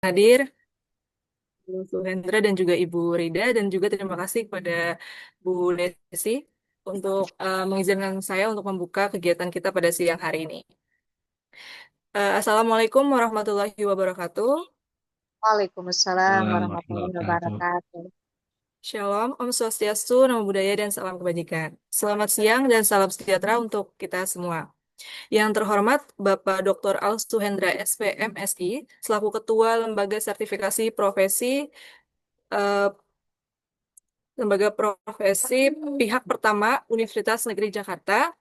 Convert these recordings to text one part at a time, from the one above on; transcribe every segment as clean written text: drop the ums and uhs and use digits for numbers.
hadir, Bu Suhendra dan juga Ibu Rida, dan juga terima kasih kepada Bu Desi untuk mengizinkan saya untuk membuka kegiatan kita pada siang hari ini. Assalamualaikum warahmatullahi wabarakatuh. Waalaikumsalam Assalamualaikum warahmatullahi warahmatullahi wabarakatuh. wabarakatuh. Shalom, Om Swastiastu, Namo Buddhaya, dan salam kebajikan. Selamat siang dan salam sejahtera untuk kita semua. Yang terhormat Bapak Dr. Al Suhendra SPM SI, selaku Ketua Lembaga Sertifikasi Profesi eh, Lembaga Profesi pihak pertama Universitas Negeri Jakarta.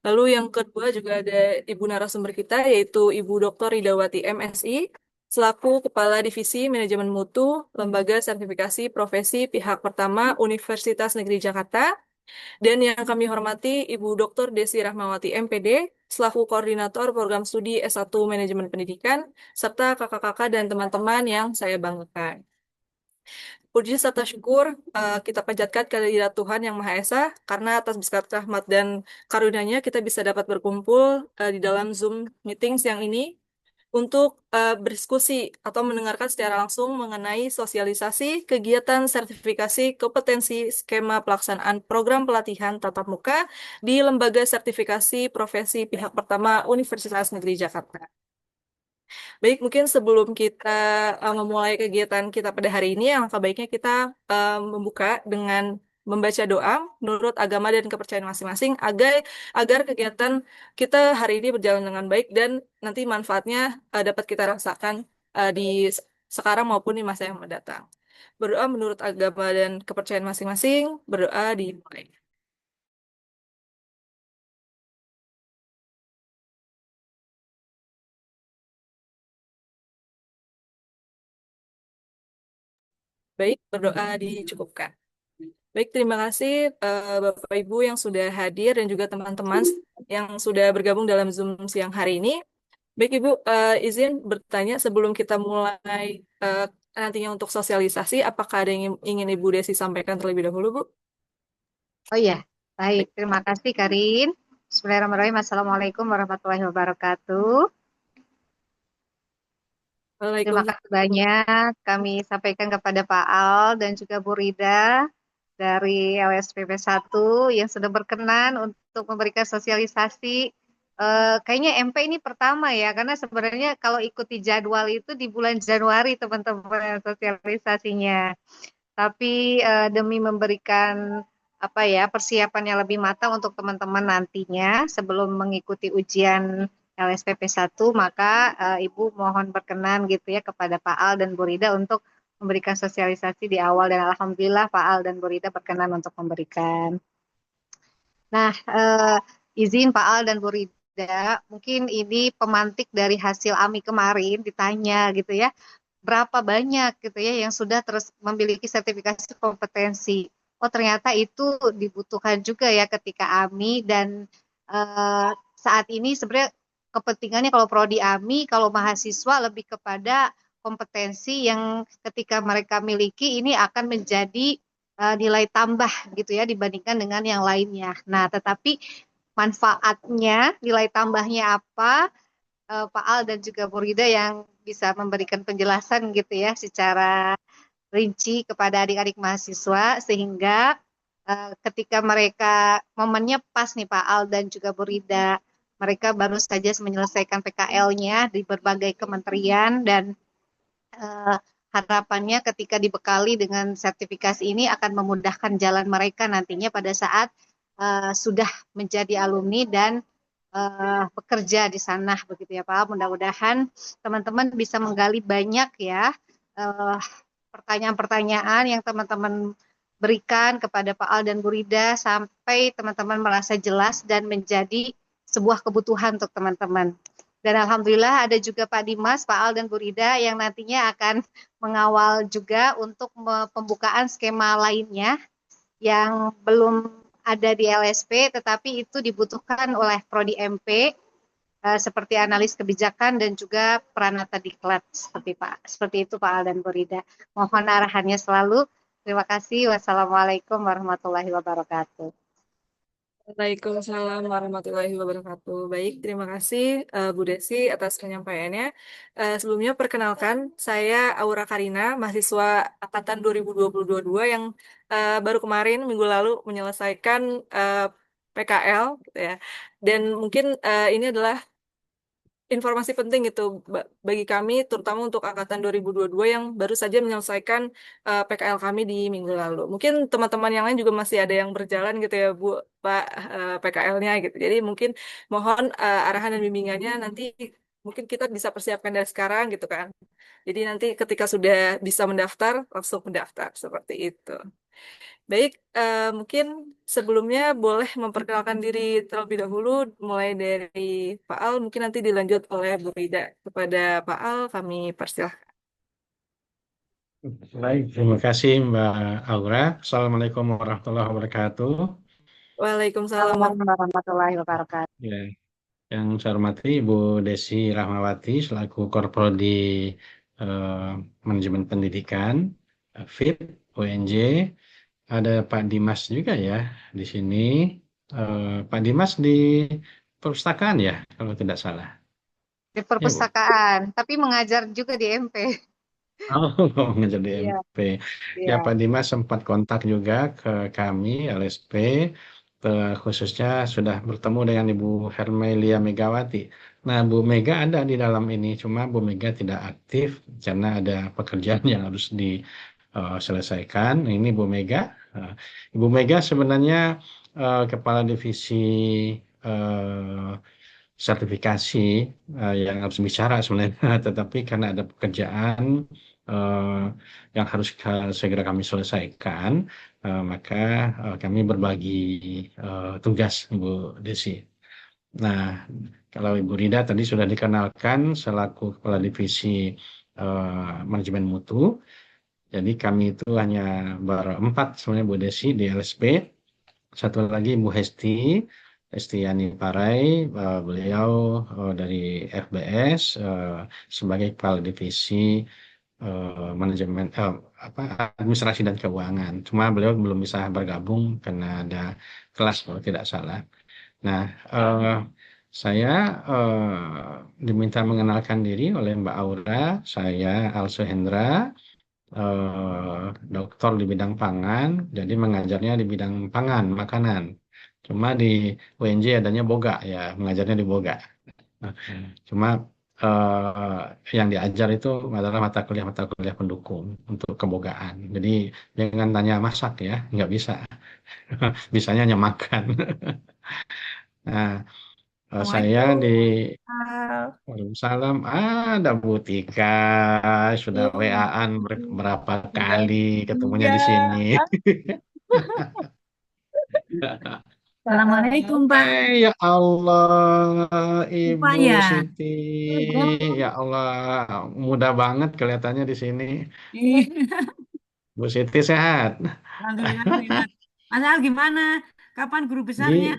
Lalu yang kedua juga ada Ibu narasumber kita yaitu Ibu Dr. Ridawati MSI selaku Kepala Divisi Manajemen Mutu Lembaga Sertifikasi Profesi pihak pertama Universitas Negeri Jakarta. Dan yang kami hormati Ibu Dr. Desi Rahmawati MPD selaku Koordinator Program Studi S1 Manajemen Pendidikan serta kakak-kakak dan teman-teman yang saya banggakan. Puji serta syukur kita panjatkan kehadirat Tuhan Yang Maha Esa karena atas berkat rahmat dan karunia-Nya kita bisa dapat berkumpul di dalam Zoom meeting siang ini untuk berdiskusi atau mendengarkan secara langsung mengenai sosialisasi kegiatan sertifikasi kompetensi skema pelaksanaan program pelatihan tatap muka di Lembaga Sertifikasi Profesi Pihak Pertama Universitas Negeri Jakarta. Baik, mungkin sebelum kita memulai kegiatan kita pada hari ini, alangkah baiknya kita membuka dengan membaca doa menurut agama dan kepercayaan masing-masing agar kegiatan kita hari ini berjalan dengan baik dan nanti manfaatnya dapat kita rasakan di sekarang maupun di masa yang mendatang. Berdoa menurut agama dan kepercayaan masing-masing, berdoa dimulai. Baik, berdoa dicukupkan. Baik, terima kasih Bapak Ibu yang sudah hadir dan juga teman-teman yang sudah bergabung dalam Zoom siang hari ini. Baik Ibu, izin bertanya sebelum kita mulai eh, nantinya untuk sosialisasi, apakah ada yang ingin Ibu Desi sampaikan terlebih dahulu, Bu? Oh iya, baik. Baik. Terima kasih Karin. Bismillahirrahmanirrahim. Assalamualaikum warahmatullahi wabarakatuh. Terima Waalaikumsalam. kasih banyak kami sampaikan kepada Pak Al dan juga Bu Rida dari LSPP 1 yang sudah berkenan untuk memberikan sosialisasi. Kayaknya MP ini pertama ya, karena sebenarnya kalau ikuti jadwal itu di bulan Januari teman-teman sosialisasinya. Tapi demi memberikan apa ya persiapan yang lebih matang untuk teman-teman nantinya sebelum mengikuti ujian LSPP 1, maka Ibu mohon berkenan gitu ya kepada Pak Al dan Bu Rida untuk memberikan sosialisasi di awal dan alhamdulillah Pak Al dan Bu Rida berkenan untuk memberikan. Nah, izin Pak Al dan Bu Rida, mungkin ini pemantik dari hasil AMI kemarin ditanya gitu ya berapa banyak gitu ya yang sudah terus memiliki sertifikasi kompetensi. Oh ternyata itu dibutuhkan juga ya ketika AMI dan eh, saat ini sebenarnya kepentingannya kalau prodi AMI, kalau mahasiswa lebih kepada kompetensi yang ketika mereka miliki ini akan menjadi nilai tambah gitu ya dibandingkan dengan yang lainnya. Nah, tetapi manfaatnya, nilai tambahnya apa? Pak Al dan juga Bu Rida yang bisa memberikan penjelasan gitu ya secara rinci kepada adik-adik mahasiswa sehingga ketika mereka momennya pas nih Pak Al dan juga Bu Rida, mereka baru saja menyelesaikan PKL-nya di berbagai kementerian dan eh, harapannya ketika dibekali dengan sertifikasi ini akan memudahkan jalan mereka nantinya pada saat sudah menjadi alumni dan bekerja di sana begitu ya Pak. Mudah-mudahan teman-teman bisa menggali banyak ya eh, pertanyaan-pertanyaan yang teman-teman berikan kepada Pak Al dan Bu Rida sampai teman-teman merasa jelas dan menjadi sebuah kebutuhan untuk teman-teman. Dan alhamdulillah ada juga Pak Dimas, Pak Al dan Bu Rida yang nantinya akan mengawal juga untuk pembukaan skema lainnya yang belum ada di LSP tetapi itu dibutuhkan oleh Prodi MP seperti analis kebijakan dan juga Pranata Diklat seperti itu Pak Al dan Bu Rida. Mohon arahannya selalu. Terima kasih. Wassalamualaikum warahmatullahi wabarakatuh. Waalaikumsalam warahmatullahi wabarakatuh. Baik, terima kasih Bu Desi atas penyampaiannya. Sebelumnya perkenalkan, saya Aura Karina, mahasiswa angkatan 2022 yang baru kemarin minggu lalu menyelesaikan PKL, gitu ya. Dan mungkin ini adalah informasi penting itu bagi kami, terutama untuk angkatan 2022 yang baru saja menyelesaikan PKL kami di minggu lalu. Mungkin teman-teman yang lain juga masih ada yang berjalan gitu ya, Bu, Pak, PKL-nya gitu. Jadi mungkin mohon arahan dan bimbingannya nanti mungkin kita bisa persiapkan dari sekarang gitu kan. Jadi nanti ketika sudah bisa mendaftar, langsung mendaftar seperti itu. Baik, mungkin sebelumnya boleh memperkenalkan diri terlebih dahulu, mulai dari Pak Al, mungkin nanti dilanjut oleh Bu Rida. Kepada Pak Al, kami persilahkan. Baik, terima kasih Mbak Aura. Assalamualaikum warahmatullahi wabarakatuh. Waalaikumsalam. Assalamualaikum warahmatullahi wabarakatuh. Ya, yang saya hormati Ibu Desi Rahmawati selaku Korprodi eh, Manajemen Pendidikan FIP UNJ. Ada Pak Dimas juga ya di sini. Pak Dimas di perpustakaan ya kalau tidak salah. Di Ya Bu. perpustakaan, tapi mengajar juga di MP. Oh, ngejar di Iya, MP. Ya, iya. Pak Dimas sempat kontak juga ke kami, LSP, khususnya sudah bertemu dengan Ibu Hermelia Megawati. Nah, Bu Mega ada di dalam ini, cuma Bu Mega tidak aktif karena ada pekerjaan yang harus diselesaikan. Ini Bu Mega. Eh, Ibu Mega sebenarnya Kepala Divisi eh, sertifikasi yang harus bicara sebenarnya, tetapi karena ada pekerjaan eh, yang harus segera kami selesaikan, maka kami berbagi tugas, Ibu Desi. Nah, kalau Ibu Rida tadi sudah dikenalkan selaku Kepala Divisi Manajemen Mutu, jadi kami itu hanya berempat sebenarnya Bu Desi di LSP. Satu lagi Bu Hesti, Hestiani Parai, beliau dari FBS sebagai Kepala Divisi Manajemen apa Administrasi dan Keuangan. Cuma beliau belum bisa bergabung karena ada kelas kalau tidak salah. Nah, saya diminta mengenalkan diri oleh Mbak Aura. Saya Also Hendra, doktor di bidang pangan, jadi mengajarnya di bidang pangan, makanan. Cuma di UNJ adanya boga ya, mengajarnya di boga. Nah, cuma yang diajar itu adalah mata kuliah pendukung untuk kebogaan. Jadi jangan tanya masak ya, nggak bisa. Bisanya hanya makan. Nah, saya di Assalamualaikum. Al. Waalaikumsalam. Ada Bu Tika, sudah Hmm, WA-an berapa udah. kali ketemunya Iya. di sini. Assalamualaikum, Pak. Ya Allah, Ibu Rupanya. Siti. Ya Allah, mudah banget kelihatannya di sini. Bu Siti sehat. Alhamdulillah sehat. Mas Al gimana? Kapan guru besarnya?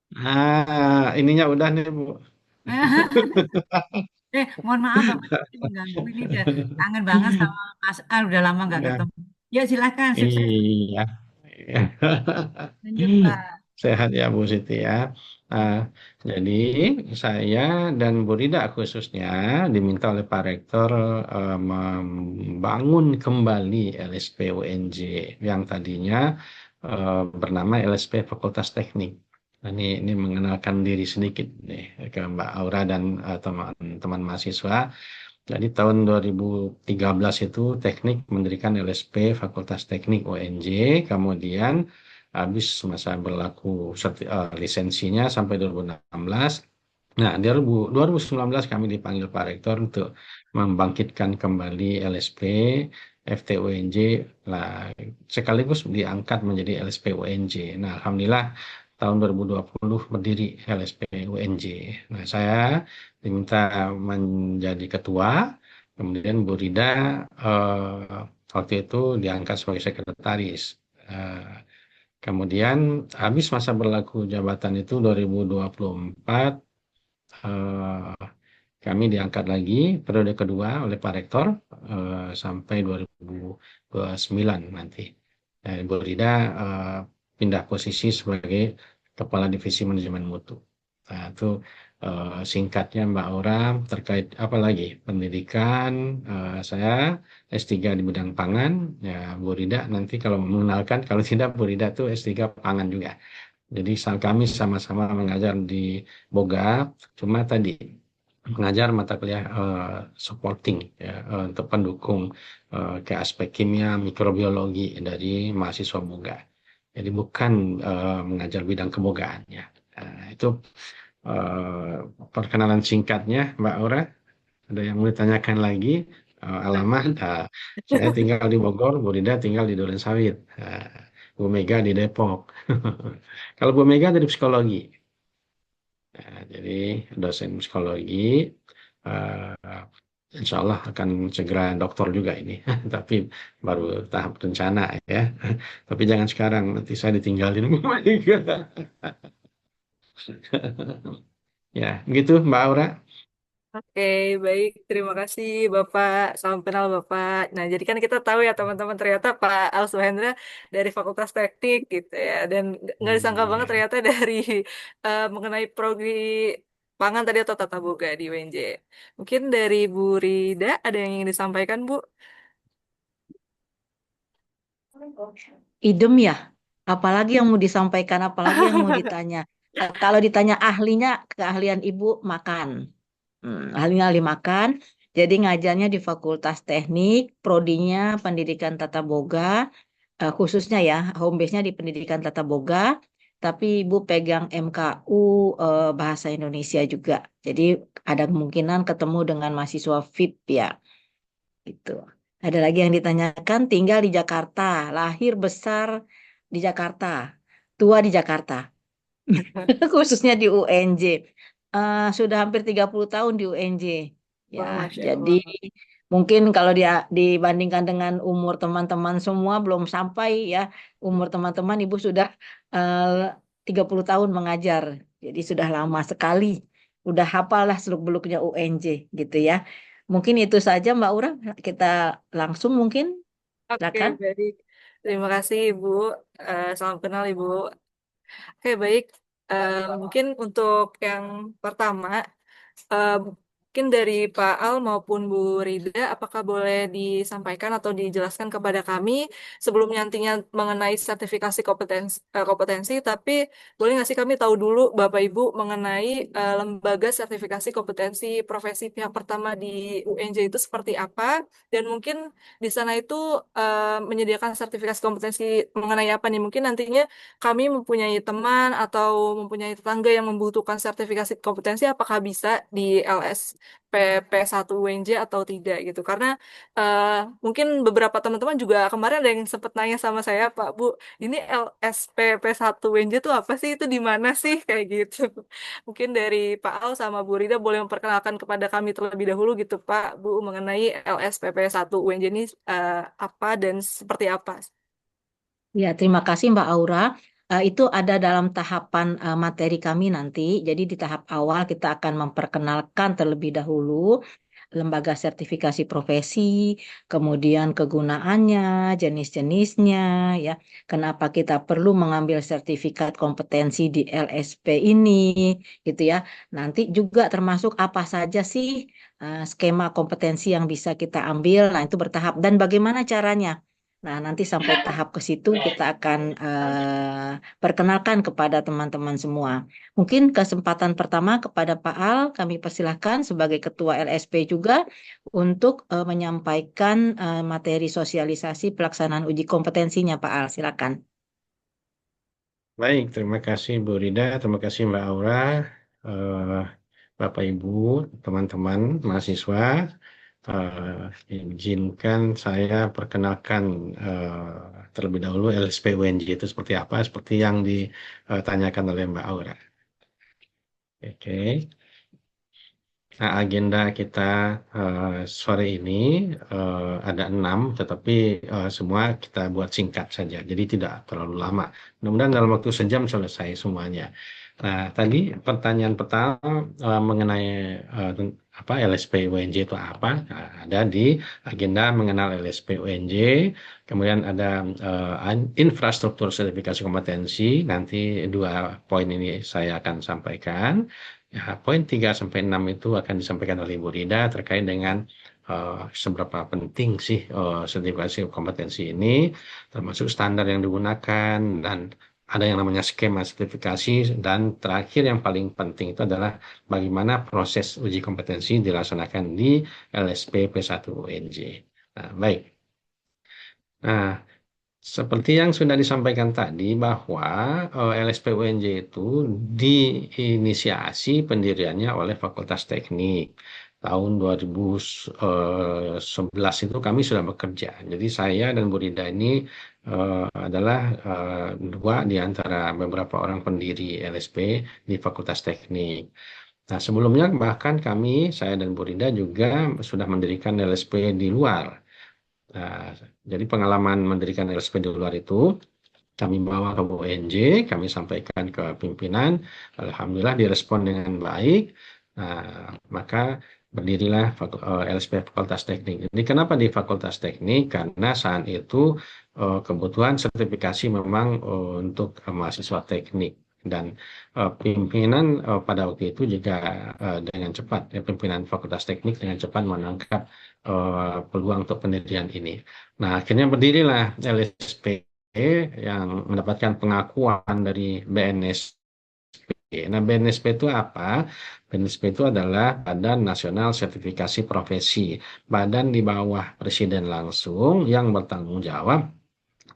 Di ininya udah nih Bu. Mohon maaf Bapak mengganggu ini udah kangen banget sama Mas Al udah lama nggak Ya, ketemu. Ya silakan sukses iya. lanjut Pak. Sehat ya Bu Siti ya. Nah, jadi saya dan Bu Rida khususnya diminta oleh Pak Rektor membangun kembali LSP UNJ yang tadinya bernama LSP Fakultas Teknik. Nah, ini mengenalkan diri sedikit nih ke Mbak Aura dan teman-teman mahasiswa. Jadi tahun 2013 itu Teknik mendirikan LSP Fakultas Teknik UNJ, kemudian habis masa berlaku lisensinya sampai 2016. Nah, di 2019 kami dipanggil Pak Rektor untuk membangkitkan kembali LSP FTUNJ lah, sekaligus diangkat menjadi LSP UNJ. Nah, Alhamdulillah tahun 2020 berdiri LSP UNJ. Nah, saya diminta menjadi ketua, kemudian Bu Rida waktu itu diangkat sebagai sekretaris. Eh, Kemudian habis masa berlaku jabatan itu 2024, eh, kami diangkat lagi periode kedua oleh Pak Rektor sampai 2029 nanti. Bu Rida pindah posisi sebagai Kepala Divisi Manajemen Mutu. Nah, itu singkatnya Mbak Aura terkait apa lagi? Pendidikan, saya S3 di bidang pangan, ya Bu Rida nanti kalau mengenalkan, kalau tidak Bu Rida tuh S3 pangan juga. Jadi kami sama-sama mengajar di Boga, cuma tadi mengajar mata kuliah supporting ya, untuk pendukung ke aspek kimia, mikrobiologi dari mahasiswa Boga. Jadi bukan mengajar bidang kebogaan ya. Itu eh, perkenalan singkatnya, Mbak Aura. Ada yang mau ditanyakan lagi? Alamat, saya tinggal di Bogor, Bu Rida tinggal di Durensawit, Bu Mega di Depok. Kalau Bu Mega dari psikologi, jadi dosen psikologi, eh, insya Allah akan segera doktor juga ini, tapi baru tahap rencana ya. Tapi jangan sekarang, nanti saya ditinggalin Bu Mega. Ya, begitu Mbak Aura. Oke, baik. Terima kasih Bapak. Salam kenal Bapak. Nah, jadi kan kita tahu ya teman-teman ternyata Pak Al Suhendra dari Fakultas Teknik gitu ya. Dan nggak disangka banget Iya. ternyata dari mengenai prodi pangan tadi atau tata boga di UNJ. Mungkin dari Bu Rida ada yang ingin disampaikan, Bu? Idem ya. Apalagi yang mau disampaikan, apalagi yang mau ditanya. Kalau ditanya ahlinya, keahlian Ibu makan. Ahli-ahli makan. Jadi ngajarnya di Fakultas Teknik, prodinya Pendidikan Tata Boga, khususnya ya, home base-nya di Pendidikan Tata Boga, tapi Ibu pegang MKU Bahasa Indonesia juga. Jadi ada kemungkinan ketemu dengan mahasiswa VIP ya, gitu. Ada lagi yang ditanyakan, tinggal di Jakarta, lahir besar di Jakarta, tua di Jakarta, khususnya di UNJ. Sudah hampir 30 tahun di UNJ. Ya, Wah, Masya jadi Allah. mungkin kalau dia dibandingkan dengan umur teman-teman semua belum sampai ya. Umur teman-teman Ibu sudah eh, 30 tahun mengajar. Jadi sudah lama sekali. Udah hafal lah seluk-beluknya UNJ gitu ya. Mungkin itu saja Mbak Ura. Kita langsung mungkin. Oke, Silakan. baik. Terima kasih, Ibu. Salam kenal, Ibu. Oke, baik. Mungkin untuk yang pertama, mungkin dari Pak Al maupun Bu Rida, apakah boleh disampaikan atau dijelaskan kepada kami sebelum nantinya mengenai sertifikasi kompetensi, tapi boleh nggak sih kami tahu dulu Bapak Ibu mengenai lembaga sertifikasi kompetensi profesi pihak pertama di UNJ itu seperti apa, dan mungkin di sana itu menyediakan sertifikasi kompetensi mengenai apa nih? Mungkin nantinya kami mempunyai teman atau mempunyai tetangga yang membutuhkan sertifikasi kompetensi, apakah bisa di LSPP 1 UNJ atau tidak gitu. Karena eh, mungkin beberapa teman-teman juga kemarin ada yang sempat nanya sama saya, Pak Bu, ini LSPP 1 UNJ itu apa sih? Itu di mana sih? Kayak gitu. Mungkin dari Pak Al sama Bu Rida boleh memperkenalkan kepada kami terlebih dahulu gitu, Pak Bu, mengenai LSPP 1 UNJ ini apa dan seperti apa. Ya, terima kasih Mbak Aura. Itu ada dalam tahapan materi kami nanti. Jadi di tahap awal kita akan memperkenalkan terlebih dahulu lembaga sertifikasi profesi, kemudian kegunaannya, jenis-jenisnya, ya. Kenapa kita perlu mengambil sertifikat kompetensi di LSP ini, gitu ya. Nanti juga termasuk apa saja sih skema kompetensi yang bisa kita ambil. Nah, itu bertahap dan bagaimana caranya. Nah, nanti sampai tahap ke situ kita akan perkenalkan kepada teman-teman semua. Mungkin kesempatan pertama kepada Pak Al, kami persilahkan sebagai Ketua LSP juga untuk menyampaikan materi sosialisasi pelaksanaan uji kompetensinya, Pak Al. Silakan. Baik, terima kasih Bu Rida, terima kasih Mbak Aura, eh, Bapak Ibu, teman-teman, mahasiswa. Izinkan saya perkenalkan terlebih dahulu LSP UNJ itu seperti apa, seperti yang ditanyakan oleh Mbak Aura. Oke. Nah, agenda kita sore ini ada 6, tetapi semua kita buat singkat saja, jadi tidak terlalu lama. Mudah-mudahan dalam waktu sejam selesai semuanya. Nah, tadi pertanyaan pertama mengenai apa LSP UNJ itu apa? Nah, ada di agenda mengenal LSP UNJ, kemudian ada infrastruktur sertifikasi kompetensi. Nanti dua poin ini saya akan sampaikan. Ya, poin 3 sampai 6 itu akan disampaikan oleh Ibu Rida terkait dengan seberapa penting sih sertifikasi kompetensi ini, termasuk standar yang digunakan dan ada yang namanya skema sertifikasi, dan terakhir yang paling penting itu adalah bagaimana proses uji kompetensi dilaksanakan di LSP P1 UNJ. Nah, baik. Nah, seperti yang sudah disampaikan tadi bahwa LSP UNJ itu diinisiasi pendiriannya oleh Fakultas Teknik. Tahun 2011 itu kami sudah bekerja. Jadi saya dan Bu Rida ini adalah dua di antara beberapa orang pendiri LSP di Fakultas Teknik. Nah, sebelumnya bahkan kami, saya dan Bu Rida juga sudah mendirikan LSP di luar. Nah, jadi pengalaman mendirikan LSP di luar itu kami bawa ke UNJ, kami sampaikan ke pimpinan, alhamdulillah direspon dengan baik. Nah, maka berdirilah LSP Fakultas Teknik. Jadi kenapa di Fakultas Teknik? Karena saat itu kebutuhan sertifikasi memang untuk mahasiswa teknik. Dan pimpinan pada waktu itu juga dengan cepat, pimpinan Fakultas Teknik dengan cepat menangkap peluang untuk pendirian ini. Nah, akhirnya berdirilah LSP yang mendapatkan pengakuan dari BNSP. Nah, BNSP itu apa? BNSP itu adalah Badan Nasional Sertifikasi Profesi, badan di bawah Presiden langsung yang bertanggung jawab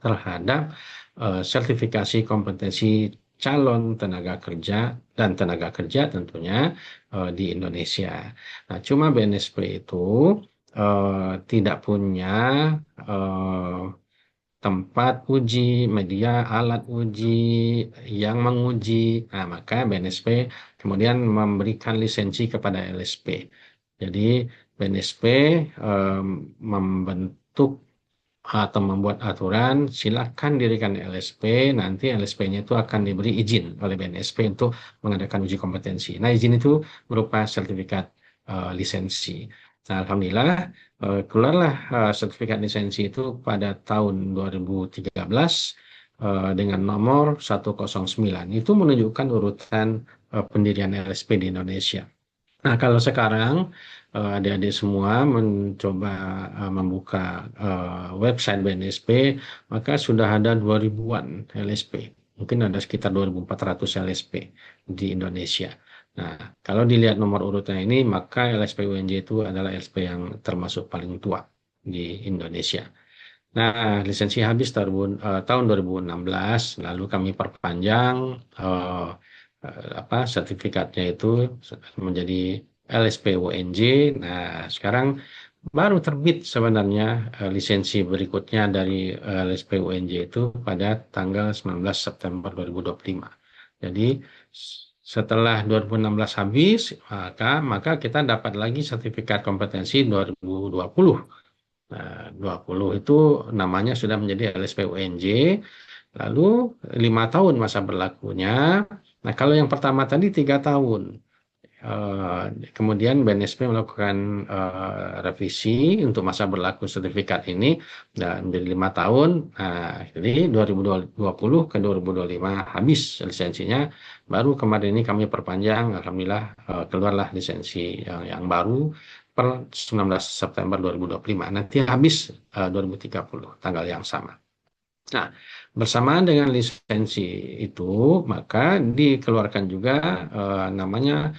terhadap sertifikasi kompetensi calon tenaga kerja dan tenaga kerja tentunya di Indonesia. Nah, cuma BNSP itu tidak punya tempat uji, media, alat uji yang menguji. Nah, maka BNSP kemudian memberikan lisensi kepada LSP. Jadi BNSP membentuk atau membuat aturan, silakan dirikan LSP, nanti LSP-nya itu akan diberi izin oleh BNSP untuk mengadakan uji kompetensi. Nah, izin itu berupa sertifikat lisensi. Nah, alhamdulillah keluarlah sertifikat lisensi itu pada tahun 2013 dengan nomor 109. Itu menunjukkan urutan pendirian LSP di Indonesia. Nah, kalau sekarang adik-adik semua mencoba membuka website BNSP, maka sudah ada 2000-an LSP. Mungkin ada sekitar 2.400 LSP di Indonesia. Nah, kalau dilihat nomor urutnya ini, maka LSP UNJ itu adalah LSP yang termasuk paling tua di Indonesia. Nah, lisensi habis tahun 2016, lalu kami perpanjang sertifikatnya itu menjadi LSP UNJ. Nah, sekarang baru terbit sebenarnya lisensi berikutnya dari LSP UNJ itu pada tanggal 19 September 2025. Jadi setelah 2016 habis, maka kita dapat lagi sertifikat kompetensi 2020. Nah, 20 itu namanya sudah menjadi LSP UNJ. Lalu 5 tahun masa berlakunya. Nah, kalau yang pertama tadi 3 tahun. Kemudian BNSP melakukan revisi untuk masa berlaku sertifikat ini dan menjadi 5 tahun. Nah, jadi 2020 ke 2025 habis lisensinya. Baru kemarin ini kami perpanjang, alhamdulillah keluarlah lisensi yang baru per 19 September 2025. Nanti habis 2030 tanggal yang sama. Nah, bersamaan dengan lisensi itu, maka dikeluarkan juga namanya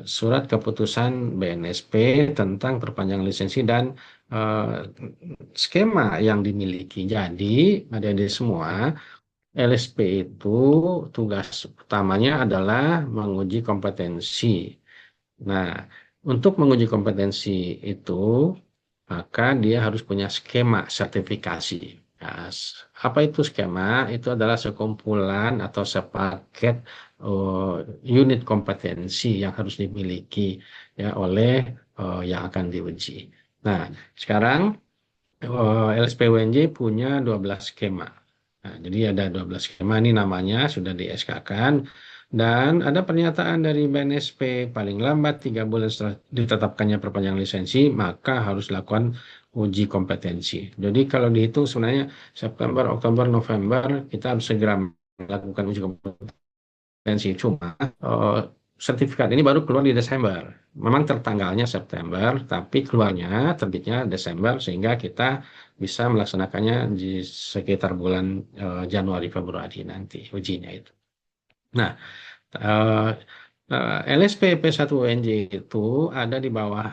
surat keputusan BNSP tentang perpanjangan lisensi dan skema yang dimiliki. Jadi, adik-adik semua, LSP itu tugas utamanya adalah menguji kompetensi. Nah, untuk menguji kompetensi itu, maka dia harus punya skema sertifikasi. Nah, apa itu skema? Itu adalah sekumpulan atau sepaket unit kompetensi yang harus dimiliki ya oleh yang akan diuji. Nah, sekarang LSP UNJ punya 12 skema. Nah, jadi ada 12 skema ini namanya sudah di SK-kan. Dan ada pernyataan dari BNSP paling lambat 3 bulan setelah ditetapkannya perpanjangan lisensi, maka harus dilakukan uji kompetensi. Jadi kalau dihitung sebenarnya September, Oktober, November kita harus segera melakukan uji kompetensi. Cuma sertifikat ini baru keluar di Desember. Memang tertanggalnya September, tapi keluarnya terbitnya Desember sehingga kita bisa melaksanakannya di sekitar bulan Januari Februari nanti ujinya itu. Nah, eh, LSP P1UNJ itu ada di bawah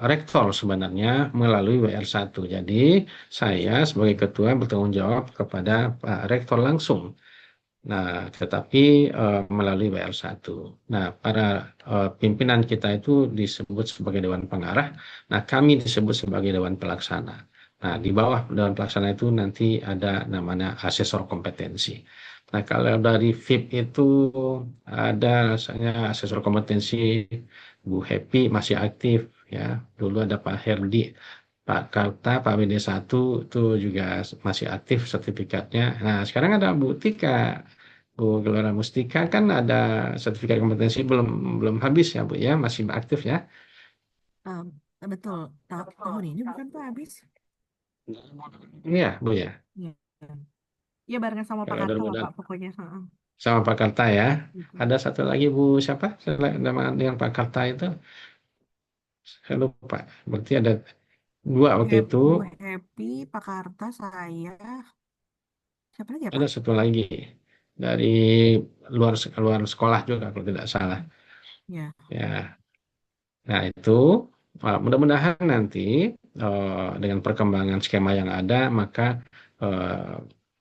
rektor sebenarnya melalui WR1. Jadi saya sebagai ketua bertanggung jawab kepada Pak Rektor langsung. Nah, tetapi melalui WR1. Nah, para pimpinan kita itu disebut sebagai Dewan Pengarah. Nah, kami disebut sebagai Dewan Pelaksana. Nah, di bawah Dewan Pelaksana itu nanti ada namanya asesor kompetensi. Nah, kalau dari VIP itu ada rasanya asesor kompetensi Bu Happy masih aktif ya. Dulu ada Pak Herdi, Pak Karta, Pak WD1 itu juga masih aktif sertifikatnya. Nah, sekarang ada Bu Tika, Bu Gelora Mustika kan ada sertifikat kompetensi belum belum habis ya Bu ya, masih aktif ya. Ah, betul. Tahun ini bukan Pak habis? Iya Bu ya. Iya. Iya barengan sama Pak Kalau Karta lah mudah Pak pokoknya. Heeh. sama Pak Karta ya. Gitu. Ada satu lagi Bu siapa? Nama dengan Pak Karta itu saya lupa. Berarti ada dua waktu itu. Bu Happy, Pak Karta, saya. Siapa lagi ya Pak? Ada satu lagi dari luar sekolah juga kalau tidak salah. Ya. Ya, nah itu mudah-mudahan nanti dengan perkembangan skema yang ada maka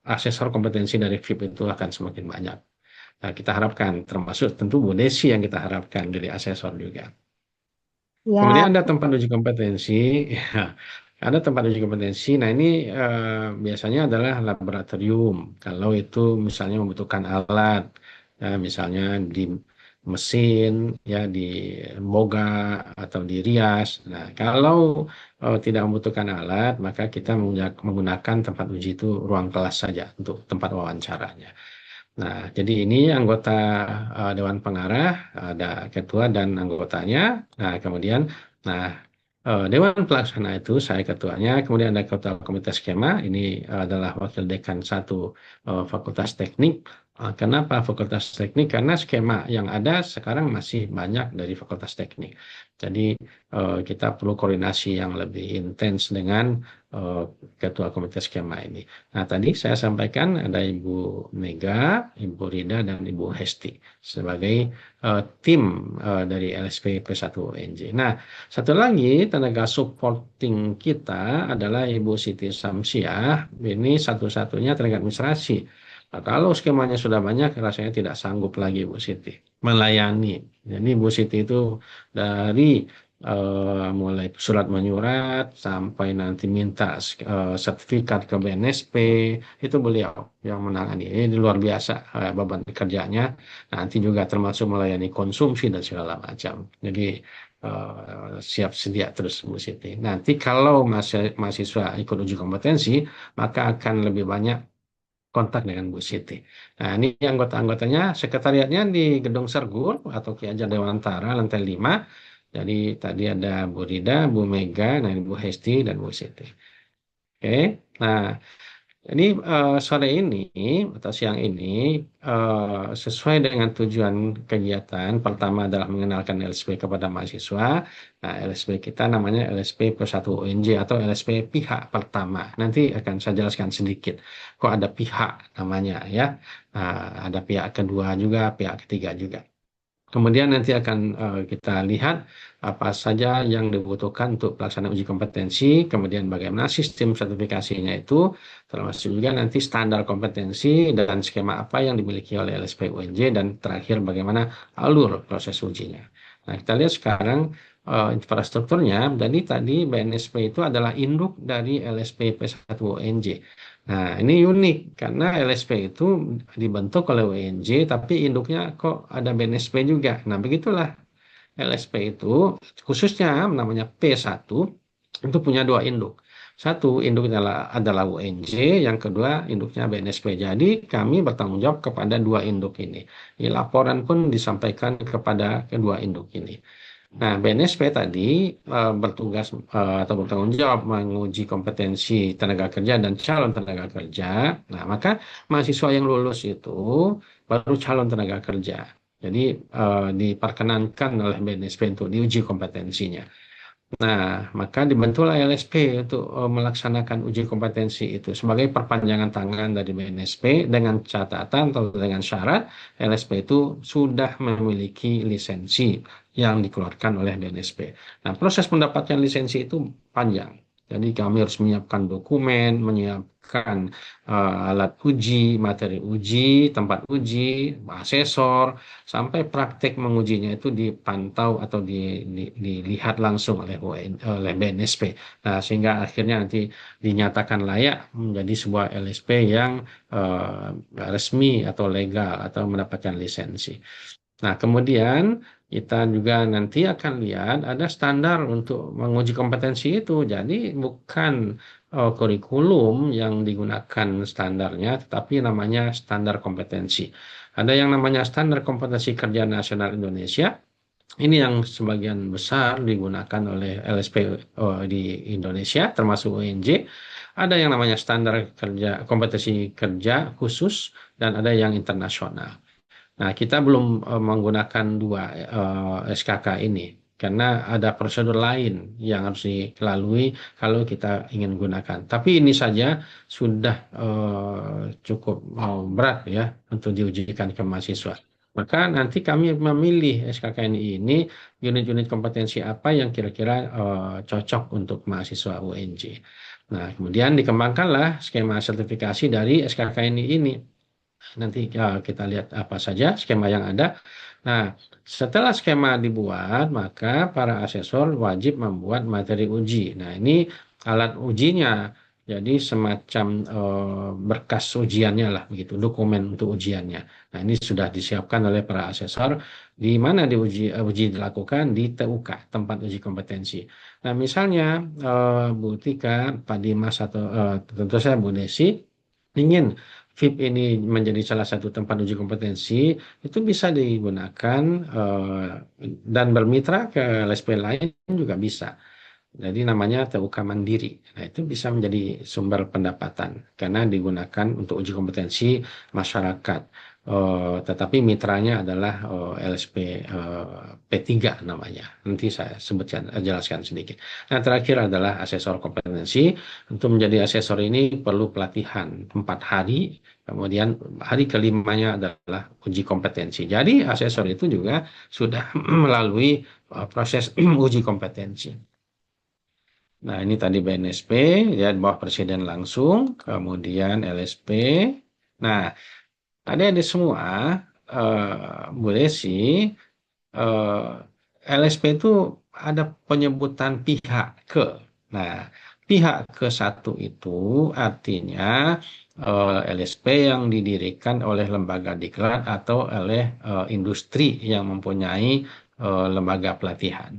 asesor kompetensi dari VIP itu akan semakin banyak. Nah, kita harapkan termasuk tentu Bu Desi yang kita harapkan dari asesor juga. Kemudian Ya, ada tempat uji kompetensi, ya, ada tempat uji kompetensi. Nah ini biasanya adalah laboratorium. Kalau itu misalnya membutuhkan alat, ya, misalnya di mesin, ya di boga atau di rias. Nah kalau tidak membutuhkan alat, maka kita menggunakan tempat uji itu ruang kelas saja untuk tempat wawancaranya. Nah, jadi ini anggota Dewan Pengarah, ada ketua dan anggotanya. Nah, kemudian, nah Dewan Pelaksana itu saya ketuanya, kemudian ada ketua komite skema, ini adalah wakil dekan satu Fakultas Teknik. Kenapa Fakultas Teknik? Karena skema yang ada sekarang masih banyak dari Fakultas Teknik. Jadi kita perlu koordinasi yang lebih intens dengan eh, ketua komite skema ini. Nah, tadi saya sampaikan ada Ibu Mega, Ibu Rida, dan Ibu Hesti sebagai tim dari LSP P1UNJ. Nah, satu lagi tenaga supporting kita adalah Ibu Siti Samsiah. Ini satu-satunya tenaga administrasi. Nah, kalau skemanya sudah banyak, rasanya tidak sanggup lagi Bu Siti melayani. Jadi Bu Siti itu dari mulai surat menyurat sampai nanti minta sertifikat ke BNSP itu beliau yang menangani. Ini luar biasa beban kerjanya. Nanti juga termasuk melayani konsumsi dan segala macam. Jadi siap sedia terus Bu Siti. Nanti kalau mahasiswa ikut uji kompetensi, maka akan lebih banyak kontak dengan Bu Siti. Nah, ini anggota-anggotanya, sekretariatnya di Gedung Sergur atau Ki Hajar Dewantara, lantai 5. Jadi tadi ada Bu Rida, Bu Mega, nah ini Bu Hesti, dan Bu Siti. Oke, nah ini sore ini atau siang ini sesuai dengan tujuan kegiatan, pertama adalah mengenalkan LSP kepada mahasiswa. Nah, LSP kita namanya LSP P1UNJ atau LSP pihak pertama. Nanti akan saya jelaskan sedikit. Kok ada pihak namanya ya? Ada pihak kedua juga, pihak ketiga juga. Kemudian nanti akan kita lihat apa saja yang dibutuhkan untuk pelaksanaan uji kompetensi, kemudian bagaimana sistem sertifikasinya itu, termasuk juga nanti standar kompetensi dan skema apa yang dimiliki oleh LSP UNJ, dan terakhir bagaimana alur proses ujinya. Nah, kita lihat sekarang infrastrukturnya. Jadi tadi BNSP itu adalah induk dari LSP P1UNJ. Nah, ini unik karena LSP itu dibentuk oleh UNJ, tapi induknya kok ada BNSP juga. Nah, begitulah LSP itu khususnya namanya P1 itu punya dua induk. Satu, induknya adalah UNJ, yang kedua induknya BNSP. Jadi kami bertanggung jawab kepada dua induk ini. Laporan pun disampaikan kepada kedua induk ini. Nah, BNSP tadi bertugas atau bertanggung jawab menguji kompetensi tenaga kerja dan calon tenaga kerja. Nah, maka mahasiswa yang lulus itu baru calon tenaga kerja. Jadi diperkenankan oleh BNSP untuk diuji kompetensinya. Nah, maka dibentuklah LSP untuk melaksanakan uji kompetensi itu sebagai perpanjangan tangan dari BNSP dengan catatan atau dengan syarat LSP itu sudah memiliki lisensi yang dikeluarkan oleh BNSP. Nah, proses mendapatkan lisensi itu panjang. Jadi kami harus menyiapkan dokumen, menyiapkan alat uji, materi uji, tempat uji, asesor, sampai praktek mengujinya itu dipantau atau dilihat langsung oleh BNSP. Nah, sehingga akhirnya nanti dinyatakan layak menjadi sebuah LSP yang resmi atau legal atau mendapatkan lisensi. Nah, kemudian kita juga nanti akan lihat ada standar untuk menguji kompetensi itu. Jadi bukan kurikulum yang digunakan standarnya, tetapi namanya standar kompetensi. Ada yang namanya standar kompetensi kerja nasional Indonesia. Ini yang sebagian besar digunakan oleh LSP di Indonesia, termasuk UNJ. Ada yang namanya standar kerja kompetensi kerja khusus dan ada yang internasional. Nah, kita belum menggunakan dua SKK ini karena ada prosedur lain yang harus dilalui kalau kita ingin gunakan. Tapi ini saja sudah cukup berat ya untuk diujikan ke mahasiswa. Maka nanti kami memilih SKKNI ini unit-unit kompetensi apa yang kira-kira cocok untuk mahasiswa UNJ. Nah, kemudian dikembangkanlah skema sertifikasi dari SKKNI ini. Nanti kita lihat apa saja skema yang ada. Nah, setelah skema dibuat, maka para asesor wajib membuat materi uji. Nah, ini alat ujinya. Jadi semacam berkas ujiannya lah begitu, dokumen untuk ujiannya. Nah, ini sudah disiapkan oleh para asesor di mana uji dilakukan di TUK, tempat uji kompetensi. Nah, misalnya Bu Tika, Pak Dimas atau tentu saya Bu Desi ingin VIP ini menjadi salah satu tempat uji kompetensi, itu bisa digunakan dan bermitra ke LSP lain juga bisa. Jadi namanya TUK Mandiri. Nah, itu bisa menjadi sumber pendapatan karena digunakan untuk uji kompetensi masyarakat. Tetapi mitranya adalah LSP P3 namanya. Nanti saya jelaskan sedikit. Nah, terakhir adalah asesor kompetensi. Untuk menjadi asesor ini perlu pelatihan 4 hari. Kemudian hari kelimanya adalah uji kompetensi. Jadi asesor itu juga sudah melalui proses uji kompetensi. Nah, ini tadi BNSP, ya di bawah presiden langsung, kemudian LSP. Nah, adik-adik semua, Bu Desi, LSP itu ada penyebutan pihak ke. Nah, pihak ke satu itu artinya LSP yang didirikan oleh lembaga diklat atau oleh industri yang mempunyai lembaga pelatihan.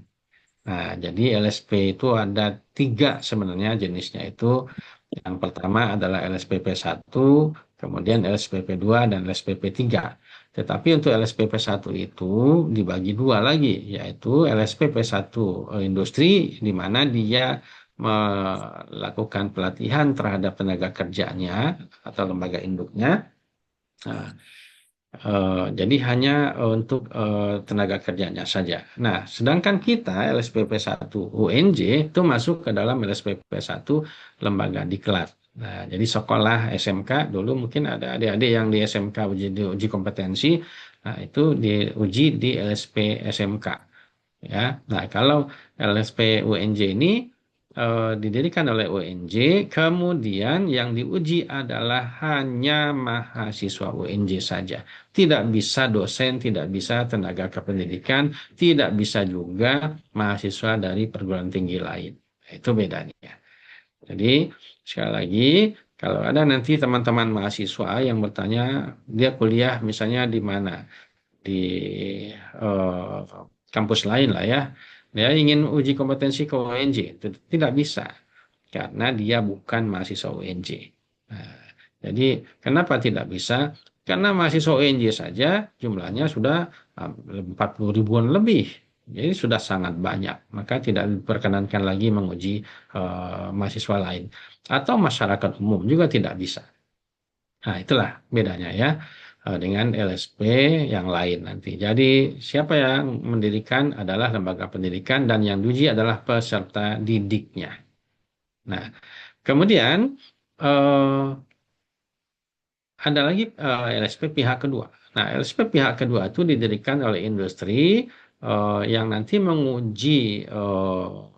Nah, jadi LSP itu ada 3 sebenarnya jenisnya itu. Yang pertama adalah LSPP 1, kemudian LSPP 2, dan LSPP 3. Tetapi untuk LSPP 1 itu dibagi 2 lagi, yaitu LSPP 1 industri, di mana dia melakukan pelatihan terhadap tenaga kerjanya atau lembaga induknya. Nah, jadi hanya untuk tenaga kerjanya saja. Nah, sedangkan kita LSPP 1 UNJ itu masuk ke dalam LSPP 1 lembaga diklat. Nah, jadi sekolah SMK dulu mungkin ada adik-adik yang di SMK uji kompetensi, nah itu diuji di LSP SMK. Ya, nah kalau LSP UNJ ini didirikan oleh UNJ, kemudian yang diuji adalah hanya mahasiswa UNJ saja. Tidak bisa dosen, tidak bisa tenaga kependidikan, tidak bisa juga mahasiswa dari perguruan tinggi lain. Itu bedanya. Jadi, sekali lagi, kalau ada nanti teman-teman mahasiswa yang bertanya, dia kuliah misalnya di mana? Di kampus lain lah ya. Dia ingin uji kompetensi ke UNJ, tidak bisa. karena dia bukan mahasiswa UNJ. Nah, jadi kenapa tidak bisa? Karena mahasiswa UNJ saja jumlahnya sudah 40 ribuan lebih. Jadi sudah sangat banyak. Maka tidak diperkenankan lagi menguji mahasiswa lain. Atau masyarakat umum juga tidak bisa. Nah, itulah bedanya ya dengan LSP yang lain nanti. Jadi siapa yang mendirikan adalah lembaga pendidikan dan yang diuji adalah peserta didiknya. Nah, kemudian eh, ada lagi LSP pihak kedua. Nah, LSP pihak kedua itu didirikan oleh industri yang nanti menguji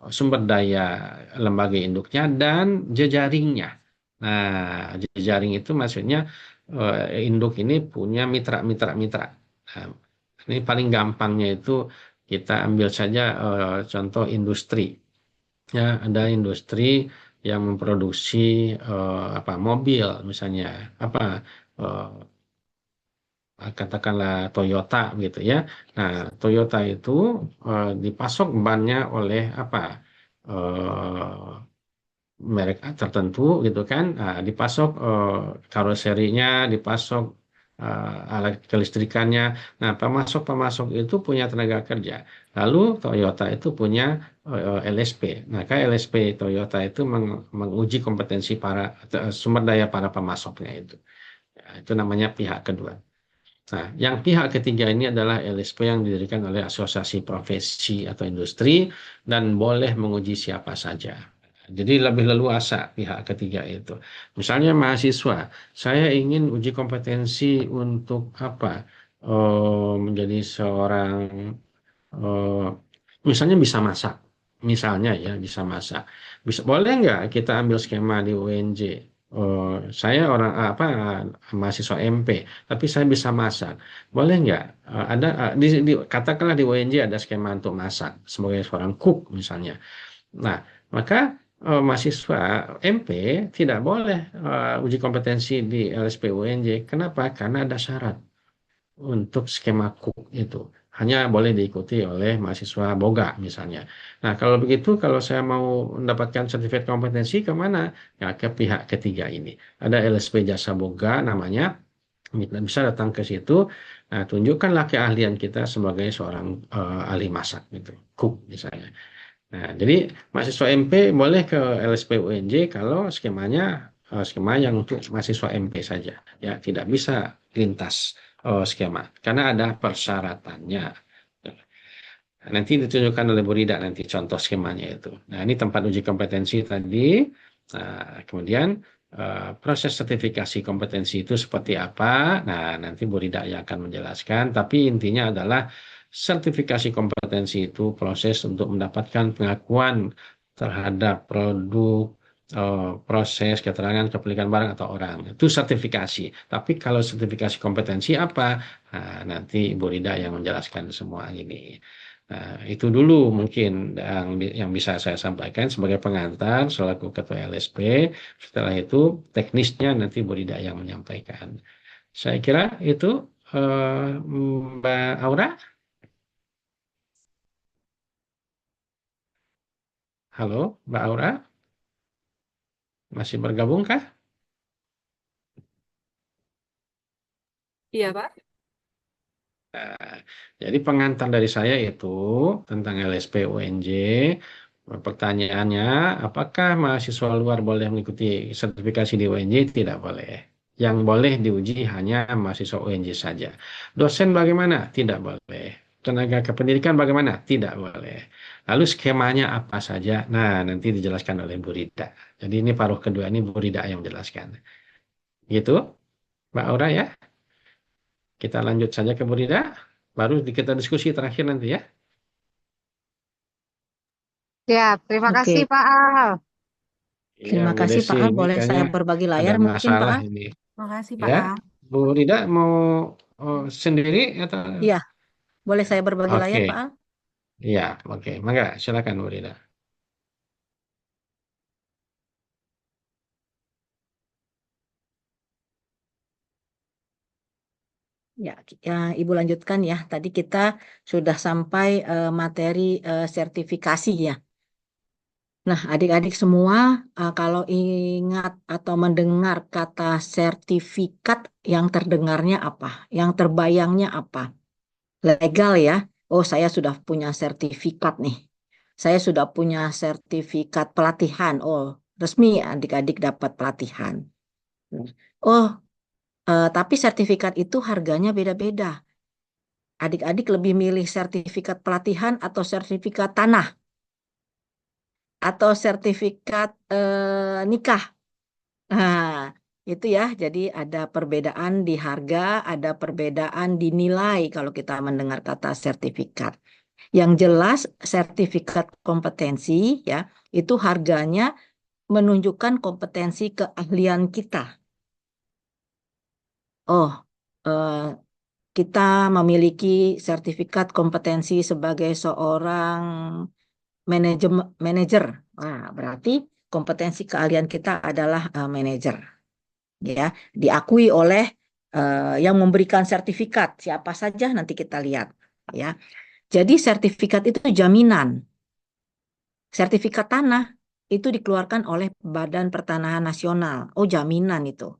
sumber daya lembaga induknya dan jejaringnya. Nah, jejaring itu maksudnya induk ini punya mitra-mitra-mitra. Nah, ini paling gampangnya itu kita ambil saja contoh industri. Ya, ada industri yang memproduksi apa mobil misalnya apa eh, katakanlah Toyota gitu ya. Nah, Toyota itu dipasok bannya oleh apa merek tertentu gitu kan. Nah, dipasok karoserinya, dipasok alat kelistrikannya. Nah, pemasok-pemasok itu punya tenaga kerja. Lalu Toyota itu punya LSP. Maka LSP Toyota itu menguji kompetensi para sumber daya para pemasoknya itu. Ya, itu namanya pihak kedua. Nah, yang pihak ketiga ini adalah LSP yang didirikan oleh asosiasi profesi atau industri dan boleh menguji siapa saja. Jadi lebih leluasa pihak ketiga itu. Misalnya mahasiswa, saya ingin uji kompetensi untuk apa? Menjadi seorang, eh, misalnya bisa masak. Misalnya ya bisa masak. Bisa boleh nggak kita ambil skema di UNJ? Saya orang apa mahasiswa MP, tapi saya bisa masak. Boleh nggak? Ada katakanlah di UNJ ada skema untuk masak sebagai seorang cook misalnya. Nah, maka mahasiswa MP tidak boleh uji kompetensi di LSP UNJ. Kenapa? Karena ada syarat untuk skema cook itu. Hanya boleh diikuti oleh mahasiswa boga misalnya. Nah, kalau begitu, kalau saya mau mendapatkan sertifikat kompetensi kemana? Ya, ke pihak ketiga ini. Ada LSP Jasa Boga namanya. Kita bisa datang ke situ. Nah, tunjukkanlah keahlian kita sebagai seorang ahli masak gitu. Cook misalnya. Nah, jadi mahasiswa MP boleh ke LSP UNJ kalau skemanya skema yang untuk mahasiswa MP saja, ya tidak bisa lintas skema karena ada persyaratannya. Nanti ditunjukkan oleh Bu Rida nanti contoh skemanya itu. Nah, ini tempat uji kompetensi tadi. Nah, kemudian proses sertifikasi kompetensi itu seperti apa? Nah, nanti Bu Rida yang akan menjelaskan. Tapi intinya adalah sertifikasi kompetensi itu proses untuk mendapatkan pengakuan terhadap produk, proses, keterangan, kepemilikan barang atau orang. Itu sertifikasi. Tapi kalau sertifikasi kompetensi apa? Nah, nanti Bu Rida yang menjelaskan semua ini. Nah, itu dulu mungkin yang bisa saya sampaikan sebagai pengantar selaku Ketua LSP. Setelah itu teknisnya nanti Bu Rida yang menyampaikan. Saya kira itu Mbak Aura. Halo, Mbak Aura, masih bergabungkah? Iya, Pak. Nah, jadi pengantar dari saya itu tentang LSP UNJ. Pertanyaannya, apakah mahasiswa luar boleh mengikuti sertifikasi di UNJ? Tidak boleh. Yang boleh diuji hanya mahasiswa UNJ saja. Dosen bagaimana? Tidak boleh. Tenaga kependidikan bagaimana? Tidak boleh. Lalu skemanya apa saja? Nah, nanti dijelaskan oleh Bu Rida. Jadi ini paruh kedua ini Bu Rida yang menjelaskan. Gitu, Mbak Aura ya. Kita lanjut saja ke Bu Rida. Baru kita diskusi terakhir nanti ya. Ya, terima kasih Oke, Pak Al. Iya, terima Bu kasih Desi, Pak Al. ini Boleh kayaknya saya berbagi ada layar mungkin Pak masalah Al? ini. Makasih Pak Ya, Al. Bu Rida mau sendiri atau? Iya, boleh saya berbagi layar Pak Oke, Al? iya, oke. Mangga, silakan Bu Rida. Ya, ya, Ibu lanjutkan ya. Tadi kita sudah sampai materi sertifikasi ya. Nah, adik-adik semua, kalau ingat atau mendengar kata sertifikat, yang terdengarnya apa? Yang terbayangnya apa? Legal ya. Oh, saya sudah punya sertifikat nih. Saya sudah punya sertifikat pelatihan. Oh, resmi adik-adik dapat pelatihan. Oh, tapi sertifikat itu harganya beda-beda. Adik-adik lebih milih sertifikat pelatihan atau sertifikat tanah atau sertifikat nikah. Nah, itu ya. Jadi ada perbedaan di harga, ada perbedaan di nilai kalau kita mendengar kata sertifikat. Yang jelas sertifikat kompetensi ya, itu harganya menunjukkan kompetensi keahlian kita. Oh, eh, kita memiliki sertifikat kompetensi sebagai seorang manajer. Wah, berarti kompetensi keahlian kita adalah manajer, ya. Diakui oleh yang memberikan sertifikat. Siapa saja nanti kita lihat, ya. Jadi sertifikat itu jaminan. Sertifikat tanah itu dikeluarkan oleh Badan Pertanahan Nasional. Oh, jaminan itu.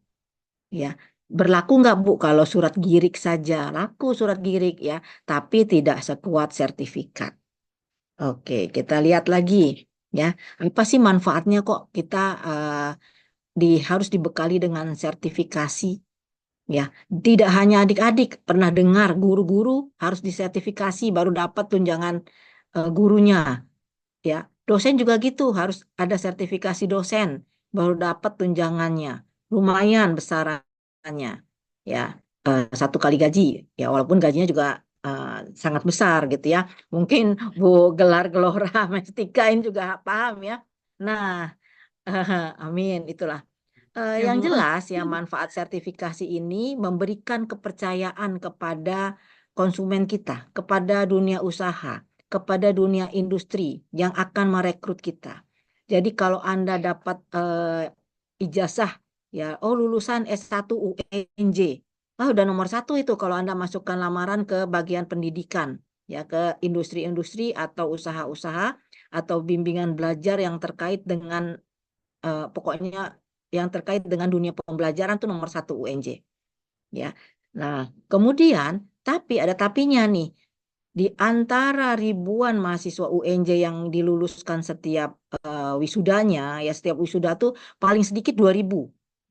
Ya, berlaku nggak Bu kalau surat girik saja? Laku surat girik ya, tapi tidak sekuat sertifikat. Oke, kita lihat lagi ya. Apa sih manfaatnya kok kita harus dibekali dengan sertifikasi? Ya, tidak hanya adik-adik pernah dengar guru-guru harus disertifikasi baru dapat tunjangan gurunya. Ya, dosen juga gitu harus ada sertifikasi dosen baru dapat tunjangannya. Lumayan besarannya. Ya, 1 kali gaji. Ya, walaupun gajinya juga eh, sangat besar gitu ya. Mungkin Bu Gelar Gelora Mestika ini juga paham ya. Nah, amin itulah. Ya, Yang Bu. jelas ya manfaat sertifikasi ini memberikan kepercayaan kepada konsumen kita, kepada dunia usaha, kepada dunia industri yang akan merekrut kita. Jadi kalau Anda dapat ijazah ya, oh lulusan S1 UNJ, udah nomor 1 itu kalau Anda masukkan lamaran ke bagian pendidikan, ya ke industri-industri atau usaha-usaha atau bimbingan belajar yang terkait dengan pokoknya yang terkait dengan dunia pembelajaran tuh nomor 1 UNJ ya. Nah, kemudian tapi ada tapinya nih. Di antara ribuan mahasiswa UNJ yang diluluskan setiap wisudanya, ya setiap wisuda tuh paling sedikit 2.000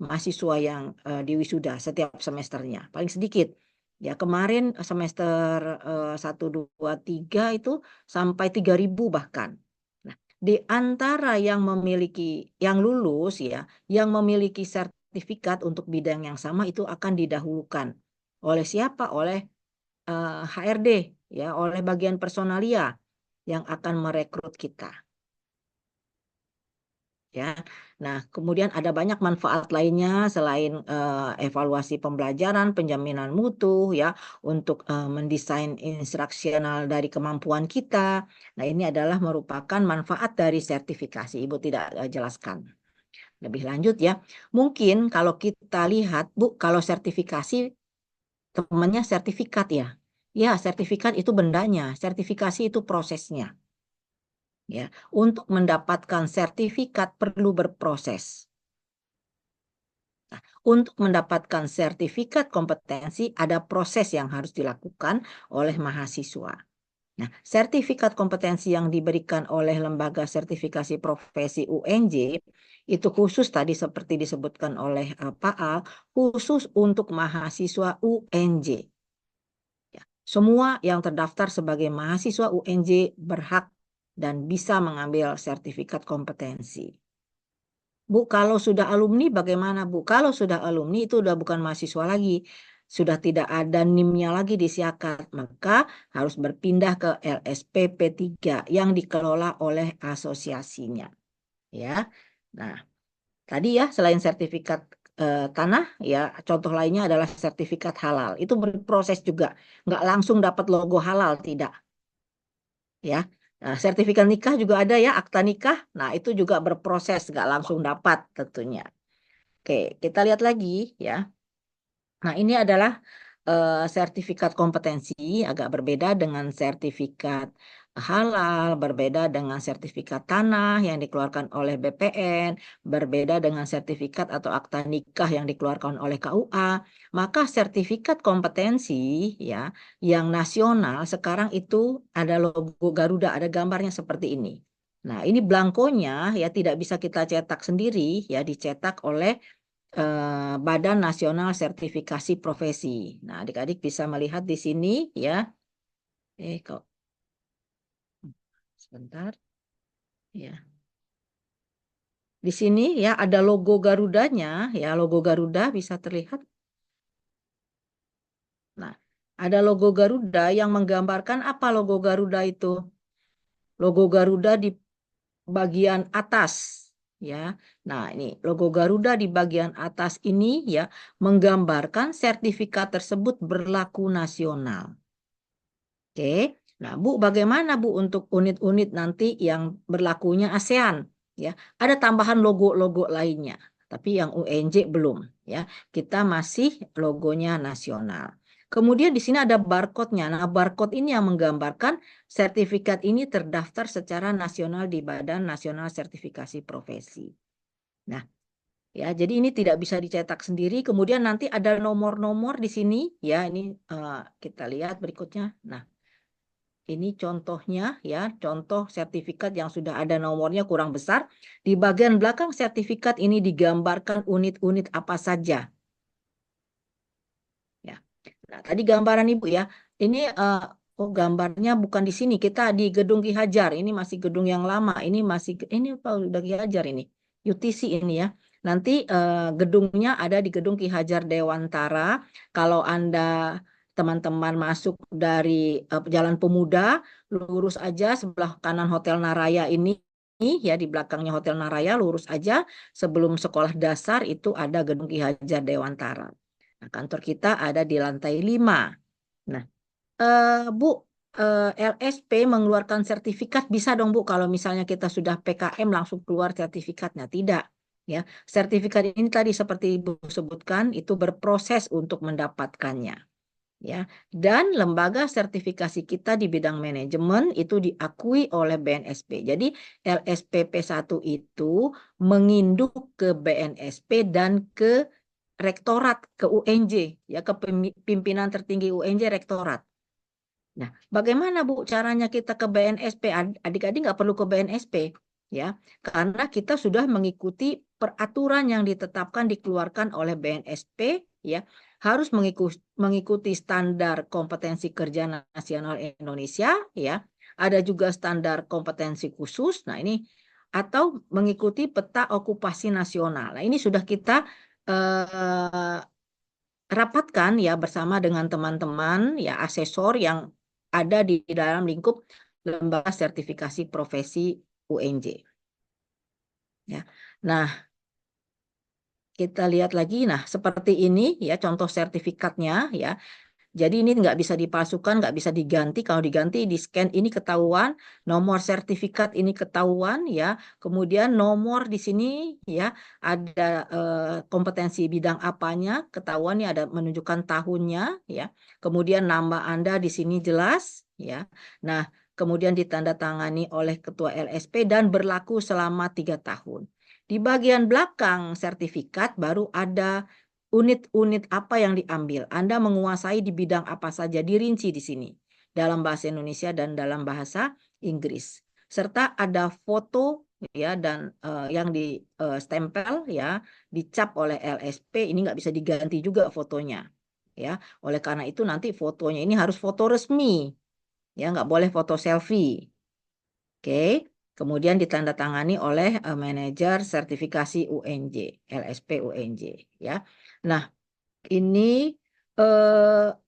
mahasiswa yang diwisuda setiap semesternya, paling sedikit. Ya kemarin semester 1, 2, 3 itu sampai 3.000 bahkan. Nah, di antara yang lulus ya, yang memiliki sertifikat untuk bidang yang sama itu akan didahulukan. Oleh siapa? Oleh HRD ya, oleh bagian personalia yang akan merekrut kita ya. Nah, kemudian ada banyak manfaat lainnya selain evaluasi pembelajaran, penjaminan mutu ya untuk mendesain instruksional dari kemampuan kita. Nah, ini adalah merupakan manfaat dari sertifikasi. Ibu tidak jelaskan lebih lanjut ya. Mungkin kalau kita lihat Bu, kalau sertifikasi temannya sertifikat ya. Ya, sertifikat itu bendanya, sertifikasi itu prosesnya. Ya, untuk mendapatkan sertifikat perlu berproses. Nah, untuk mendapatkan sertifikat kompetensi ada proses yang harus dilakukan oleh mahasiswa. Nah, sertifikat kompetensi yang diberikan oleh Lembaga Sertifikasi Profesi UNJ itu khusus tadi seperti disebutkan oleh Pak Al, khusus untuk mahasiswa UNJ. Ya, semua yang terdaftar sebagai mahasiswa UNJ berhak dan bisa mengambil sertifikat kompetensi. Bu, kalau sudah alumni bagaimana, Bu? Kalau sudah alumni itu udah bukan mahasiswa lagi. Sudah tidak ada NIM-nya lagi di Siakat. Maka harus berpindah ke LSPP 3 yang dikelola oleh asosiasinya. Ya. Nah, tadi ya selain sertifikat tanah, ya contoh lainnya adalah sertifikat halal. Itu berproses juga. Nggak langsung dapat logo halal, tidak. Ya. Nah, sertifikat nikah juga ada ya, akta nikah. Nah, itu juga berproses, nggak langsung dapat tentunya. Oke, kita lihat lagi ya. Nah, ini adalah sertifikat kompetensi agak berbeda dengan sertifikat halal, berbeda dengan sertifikat tanah yang dikeluarkan oleh BPN, berbeda dengan sertifikat atau akta nikah yang dikeluarkan oleh KUA. Maka sertifikat kompetensi ya yang nasional sekarang itu ada logo Garuda, ada gambarnya seperti ini. Nah, ini blankonya ya tidak bisa kita cetak sendiri ya, dicetak oleh Badan Nasional Sertifikasi Profesi. Nah, adik-adik bisa melihat di sini ya. Kok sebentar ya. Di sini ya ada logo Garudanya ya, logo Garuda bisa terlihat. Nah, ada logo Garuda yang menggambarkan apa logo Garuda itu? Logo Garuda di bagian atas ya. Nah, ini logo Garuda di bagian atas ini ya menggambarkan sertifikat tersebut berlaku nasional. Oke. Nah, Bu, bagaimana Bu untuk unit-unit nanti yang berlakunya ASEAN ya? Ada tambahan logo-logo lainnya, tapi yang UNJ belum ya. Kita masih logonya nasional. Kemudian di sini ada barcode-nya. Nah, barcode ini yang menggambarkan sertifikat ini terdaftar secara nasional di Badan Nasional Sertifikasi Profesi. Nah, ya, jadi ini tidak bisa dicetak sendiri. Kemudian nanti ada nomor-nomor di sini ya. Ini kita lihat berikutnya. Nah, ini contohnya ya, contoh sertifikat yang sudah ada nomornya kurang besar. Di bagian belakang sertifikat ini digambarkan unit-unit apa saja. Ya. Nah, tadi gambaran Ibu ya. Ini gambarnya bukan di sini. Kita di Gedung Ki Hajar. Ini masih gedung yang lama. Ini apa udah Ki Hajar ini. UTC ini ya. Nanti gedungnya ada di Gedung Ki Hajar Dewantara. Kalau Anda teman-teman masuk dari Jalan Pemuda, lurus aja sebelah kanan Hotel Naraya ini ya, di belakangnya Hotel Naraya lurus aja sebelum sekolah dasar itu ada Gedung Ki Hajar Dewantara. Nah, kantor kita ada di lantai 5. Nah, Bu, LSP mengeluarkan sertifikat bisa dong Bu kalau misalnya kita sudah PKM langsung keluar sertifikatnya? Tidak. Ya, sertifikat ini tadi seperti Ibu sebutkan itu berproses untuk mendapatkannya. Ya, dan lembaga sertifikasi kita di bidang manajemen itu diakui oleh BNSP. Jadi LSPP1 itu menginduk ke BNSP dan ke rektorat, ke UNJ, ya ke pimpinan tertinggi UNJ rektorat. Nah, bagaimana Bu caranya kita ke BNSP? Adik-adik nggak perlu ke BNSP, ya, karena kita sudah mengikuti peraturan yang ditetapkan dikeluarkan oleh BNSP, ya, harus mengikuti standar kompetensi kerja nasional Indonesia, ya, ada juga standar kompetensi khusus. Nah, ini atau mengikuti peta okupasi nasional. Nah, ini sudah kita rapatkan ya bersama dengan teman-teman ya asesor yang ada di dalam lingkup lembaga sertifikasi profesi UNJ. Ya. Nah, kita lihat lagi. Nah, seperti ini ya contoh sertifikatnya ya. Jadi ini nggak bisa dipalsukan, nggak bisa diganti. Kalau diganti, di scan ini ketahuan, nomor sertifikat ini ketahuan ya. Kemudian nomor di sini ya ada kompetensi bidang apanya, ketahuan ya ada menunjukkan tahunnya ya. Kemudian nama Anda di sini jelas ya. Nah, kemudian ditandatangani oleh Ketua LSP dan berlaku selama 3 tahun. Di bagian belakang sertifikat baru ada unit-unit apa yang diambil. Anda menguasai di bidang apa saja, dirinci di sini. Dalam bahasa Indonesia dan dalam bahasa Inggris. Serta ada foto ya dan yang di stempel ya, dicap oleh LSP, ini nggak bisa diganti juga fotonya. Ya, oleh karena itu nanti fotonya ini harus foto resmi. Ya, nggak boleh foto selfie. Oke. Kemudian ditandatangani oleh manajer sertifikasi UNJ, LSP UNJ ya. Nah, ini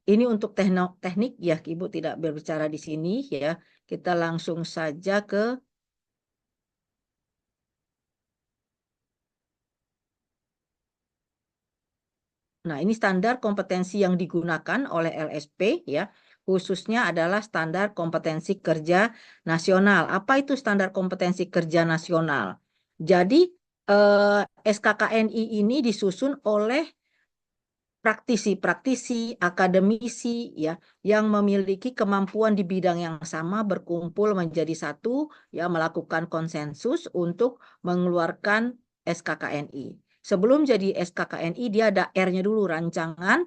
untuk teknik ya, Ibu tidak berbicara di sini ya. Kita langsung saja ke Nah, ini standar kompetensi yang digunakan oleh LSP ya. Khususnya adalah standar kompetensi kerja nasional. Apa itu standar kompetensi kerja nasional? Jadi SKKNI ini disusun oleh praktisi-praktisi, akademisi ya yang memiliki kemampuan di bidang yang sama berkumpul menjadi satu ya melakukan konsensus untuk mengeluarkan SKKNI. Sebelum jadi SKKNI dia ada R-nya dulu, rancangan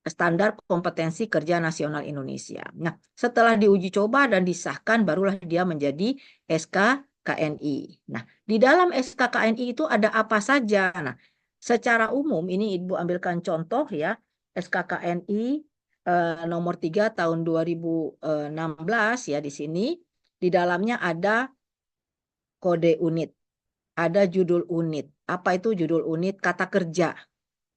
standar kompetensi kerja nasional Indonesia. Nah, setelah diuji coba dan disahkan barulah dia menjadi SKKNI. Nah, di dalam SKKNI itu ada apa saja? Nah, secara umum ini Ibu ambilkan contoh ya, SKKNI nomor 3 tahun 2016 ya di sini. Di dalamnya ada kode unit, ada judul unit. Apa itu judul unit? Kata kerja.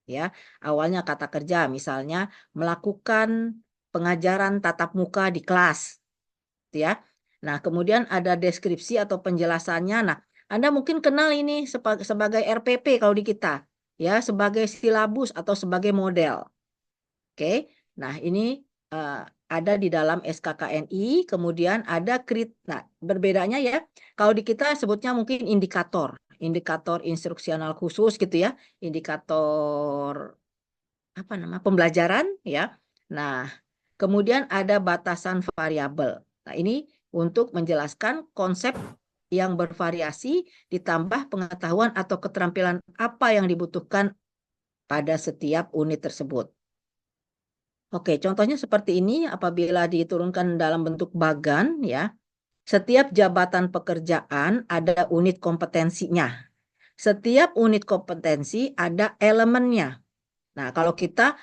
Ya, awalnya kata kerja misalnya melakukan pengajaran tatap muka di kelas, gitu ya. Nah, kemudian ada deskripsi atau penjelasannya. Nah, Anda mungkin kenal ini sebagai RPP kalau di kita, ya, sebagai silabus atau sebagai model. Oke. Nah, ini ada di dalam SKKNI, kemudian ada nah, berbedanya ya. Kalau di kita sebutnya mungkin indikator instruksional khusus gitu ya, indikator apa nama pembelajaran ya. Nah, kemudian ada batasan variabel. Nah, ini untuk menjelaskan konsep yang bervariasi ditambah pengetahuan atau keterampilan apa yang dibutuhkan pada setiap unit tersebut. Oke, contohnya seperti ini apabila diturunkan dalam bentuk bagan ya. Setiap jabatan pekerjaan ada unit kompetensinya. Setiap unit kompetensi ada elemennya. Nah, kalau kita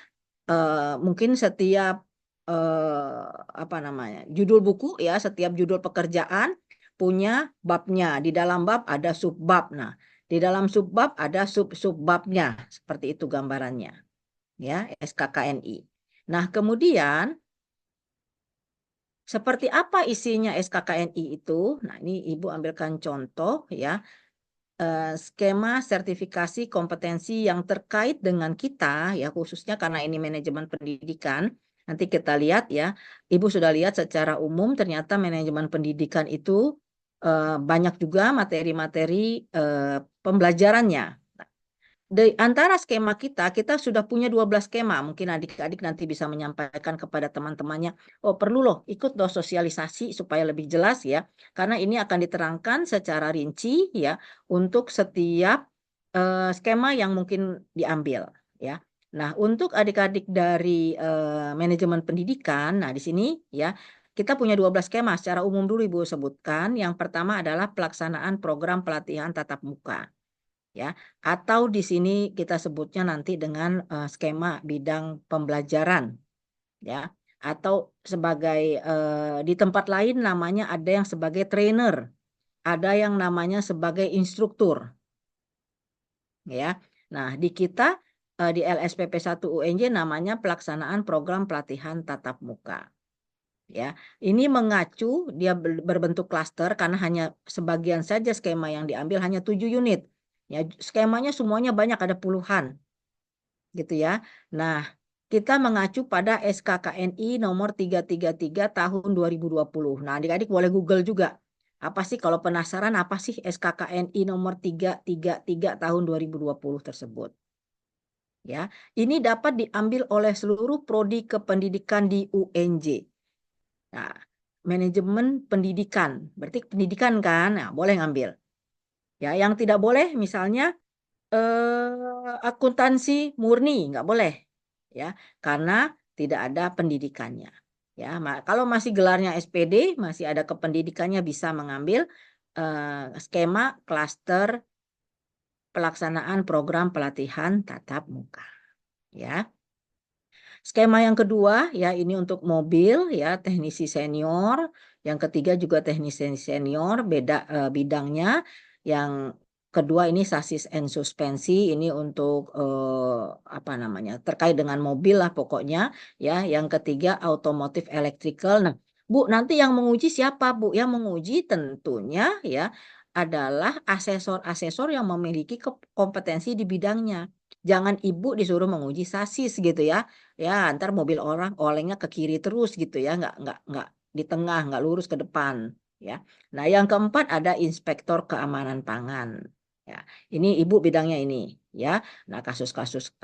mungkin setiap apa namanya judul buku ya, setiap judul pekerjaan punya babnya. Di dalam bab ada subbab. Nah, di dalam subbab ada sub-subbabnya. Seperti itu gambarannya ya, SKKNI. Nah, kemudian seperti apa isinya SKKNI itu? Nah, ini Ibu ambilkan contoh ya. Skema sertifikasi kompetensi yang terkait dengan kita ya, khususnya karena ini manajemen pendidikan. Nanti kita lihat ya, Ibu sudah lihat secara umum ternyata manajemen pendidikan itu banyak juga materi-materi pembelajarannya. Di antara skema kita sudah punya 12 skema. Mungkin adik-adik nanti bisa menyampaikan kepada teman-temannya, oh perlu loh ikut loh sosialisasi supaya lebih jelas ya. Karena ini akan diterangkan secara rinci ya untuk setiap skema yang mungkin diambil ya. Nah, untuk adik-adik dari manajemen pendidikan, nah di sini ya kita punya 12 skema secara umum dulu Ibu sebutkan. Yang pertama adalah pelaksanaan program pelatihan tatap muka. Ya, atau di sini kita sebutnya nanti dengan skema bidang pembelajaran ya, atau sebagai di tempat lain namanya ada yang sebagai trainer, ada yang namanya sebagai instruktur ya. Nah, di kita di LSPP 1 UNJ namanya pelaksanaan program pelatihan tatap muka. Ya, ini mengacu dia berbentuk klaster karena hanya sebagian saja skema yang diambil hanya 7 unit. Ya, skemanya semuanya banyak ada puluhan. Gitu ya. Nah, kita mengacu pada SKKNI nomor 333 tahun 2020. Nah, adik-adik boleh Google juga. Apa sih kalau penasaran apa sih SKKNI nomor 333 tahun 2020 tersebut? Ya, ini dapat diambil oleh seluruh prodi kependidikan di UNJ. Nah, manajemen pendidikan, berarti pendidikan kan, nah, boleh ngambil. Ya, yang tidak boleh misalnya akuntansi murni nggak boleh, ya, karena tidak ada pendidikannya. Ya, kalau masih gelarnya SPD, masih ada kependidikannya bisa mengambil skema klaster pelaksanaan program pelatihan tatap muka. Ya. Skema yang kedua ya ini untuk mobil ya teknisi senior, yang ketiga juga teknisi senior beda bidangnya. Yang kedua ini sasis and suspensi ini untuk apa namanya terkait dengan mobil lah pokoknya ya. Yang ketiga automotive electrical. Nah, Bu, nanti yang menguji siapa, Bu? Yang menguji tentunya ya adalah asesor-asesor yang memiliki kompetensi di bidangnya. Jangan Ibu disuruh menguji sasis gitu ya. Ya, ntar mobil orang olengnya ke kiri terus gitu ya, nggak di tengah, nggak lurus ke depan ya. Nah, yang keempat ada inspektor keamanan pangan. Ya, ini Ibu bidangnya ini ya. Nah, kasus-kasus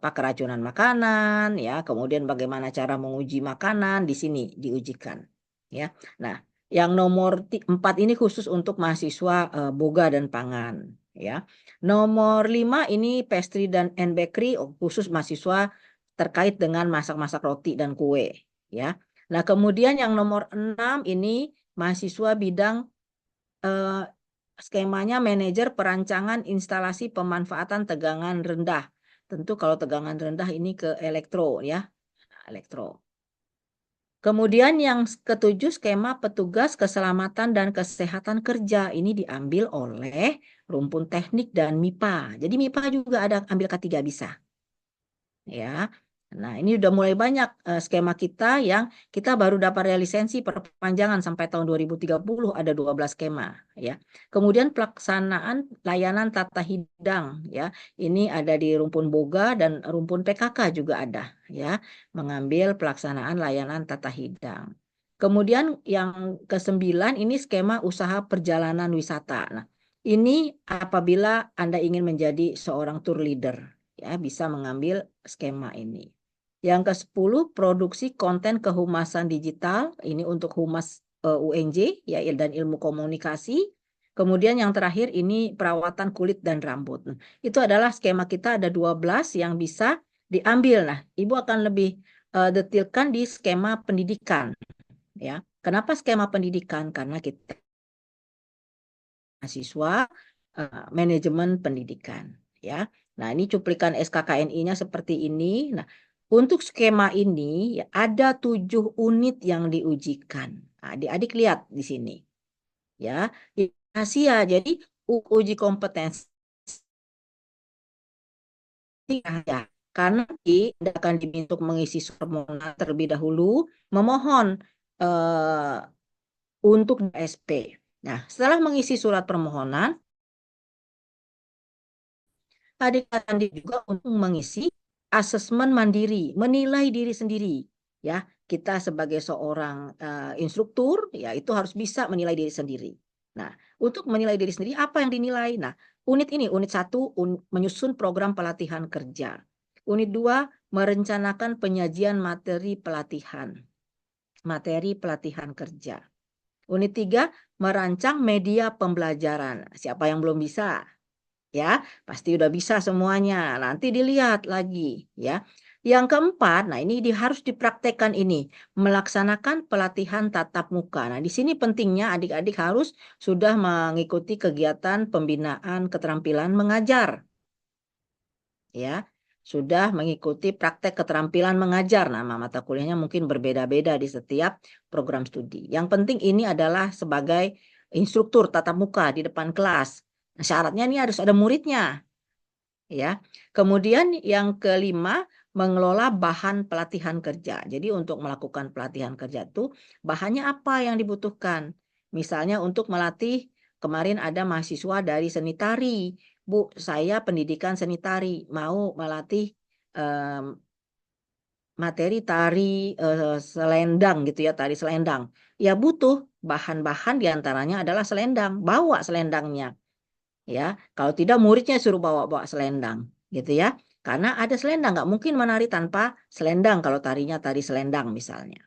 keracunan makanan, ya, kemudian bagaimana cara menguji makanan di sini diujikan, ya. Nah, yang nomor 4 ini khusus untuk mahasiswa boga dan pangan, ya. Nomor 5 ini pastry and bakery khusus mahasiswa terkait dengan masak-masak roti dan kue, ya. Nah, kemudian yang nomor 6 ini mahasiswa bidang skemanya manajer perancangan instalasi pemanfaatan tegangan rendah. Tentu kalau tegangan rendah ini ke elektro, ya, elektro. Kemudian yang ketujuh skema petugas keselamatan dan kesehatan kerja. Ini diambil oleh rumpun teknik dan MIPA. Jadi MIPA juga ada ambil K3 bisa. Ya. Nah, ini udah mulai banyak skema kita yang kita baru dapat lisensi perpanjangan sampai tahun 2030 ada 12 skema, ya. Kemudian pelaksanaan layanan tata hidang, ya. Ini ada di rumpun boga dan rumpun PKK juga ada, ya, mengambil pelaksanaan layanan tata hidang. Kemudian yang ke-9 ini skema usaha perjalanan wisata. Nah, ini apabila Anda ingin menjadi seorang tour leader, ya, bisa mengambil skema ini. Yang ke-10 produksi konten kehumasan digital, ini untuk humas UNJ, ya, dan ilmu komunikasi. Kemudian yang terakhir ini perawatan kulit dan rambut. Nah, itu adalah skema kita ada 12 yang bisa diambil. Nah, Ibu akan lebih detailkan di skema pendidikan, ya. Kenapa skema pendidikan? Karena kita mahasiswa manajemen pendidikan, ya. Nah, ini cuplikan SKKNI-nya seperti ini. Nah, untuk skema ini ya, ada 7 unit yang diujikan. Nah, adik-adik lihat di sini, ya. Asia, jadi uji kompetensi ya. Karena akan diminta mengisi permohonan terlebih dahulu, memohon untuk SP. Nah, setelah mengisi surat permohonan, adik akan juga untuk mengisi asesmen mandiri, menilai diri sendiri, ya. Kita sebagai seorang instruktur, ya, itu harus bisa menilai diri sendiri. Nah, untuk menilai diri sendiri apa yang dinilai? Nah, unit 1 menyusun program pelatihan kerja. Unit 2 merencanakan penyajian materi pelatihan kerja. Unit 3 merancang media pembelajaran. Siapa yang belum bisa? Ya, pasti udah bisa semuanya. Nanti dilihat lagi, ya. Yang keempat, nah ini harus dipraktekkan ini, melaksanakan pelatihan tatap muka. Nah, di sini pentingnya adik-adik harus sudah mengikuti kegiatan pembinaan keterampilan mengajar. Ya, sudah mengikuti praktek keterampilan mengajar. Nama mata kuliahnya mungkin berbeda-beda di setiap program studi. Yang penting ini adalah sebagai instruktur tatap muka di depan kelas. Nah, syaratnya ini harus ada muridnya, ya. Kemudian yang kelima, mengelola bahan pelatihan kerja. Jadi untuk melakukan pelatihan kerja itu bahannya apa yang dibutuhkan? Misalnya untuk melatih, kemarin ada mahasiswa dari seni tari. Bu, saya pendidikan seni tari, mau melatih materi tari selendang gitu ya, tari selendang. Ya butuh bahan-bahan diantaranya adalah selendang, bawa selendangnya. Ya, kalau tidak muridnya suruh bawa-bawa selendang, gitu ya. Karena ada selendang, nggak mungkin menari tanpa selendang kalau tarinya tari selendang misalnya.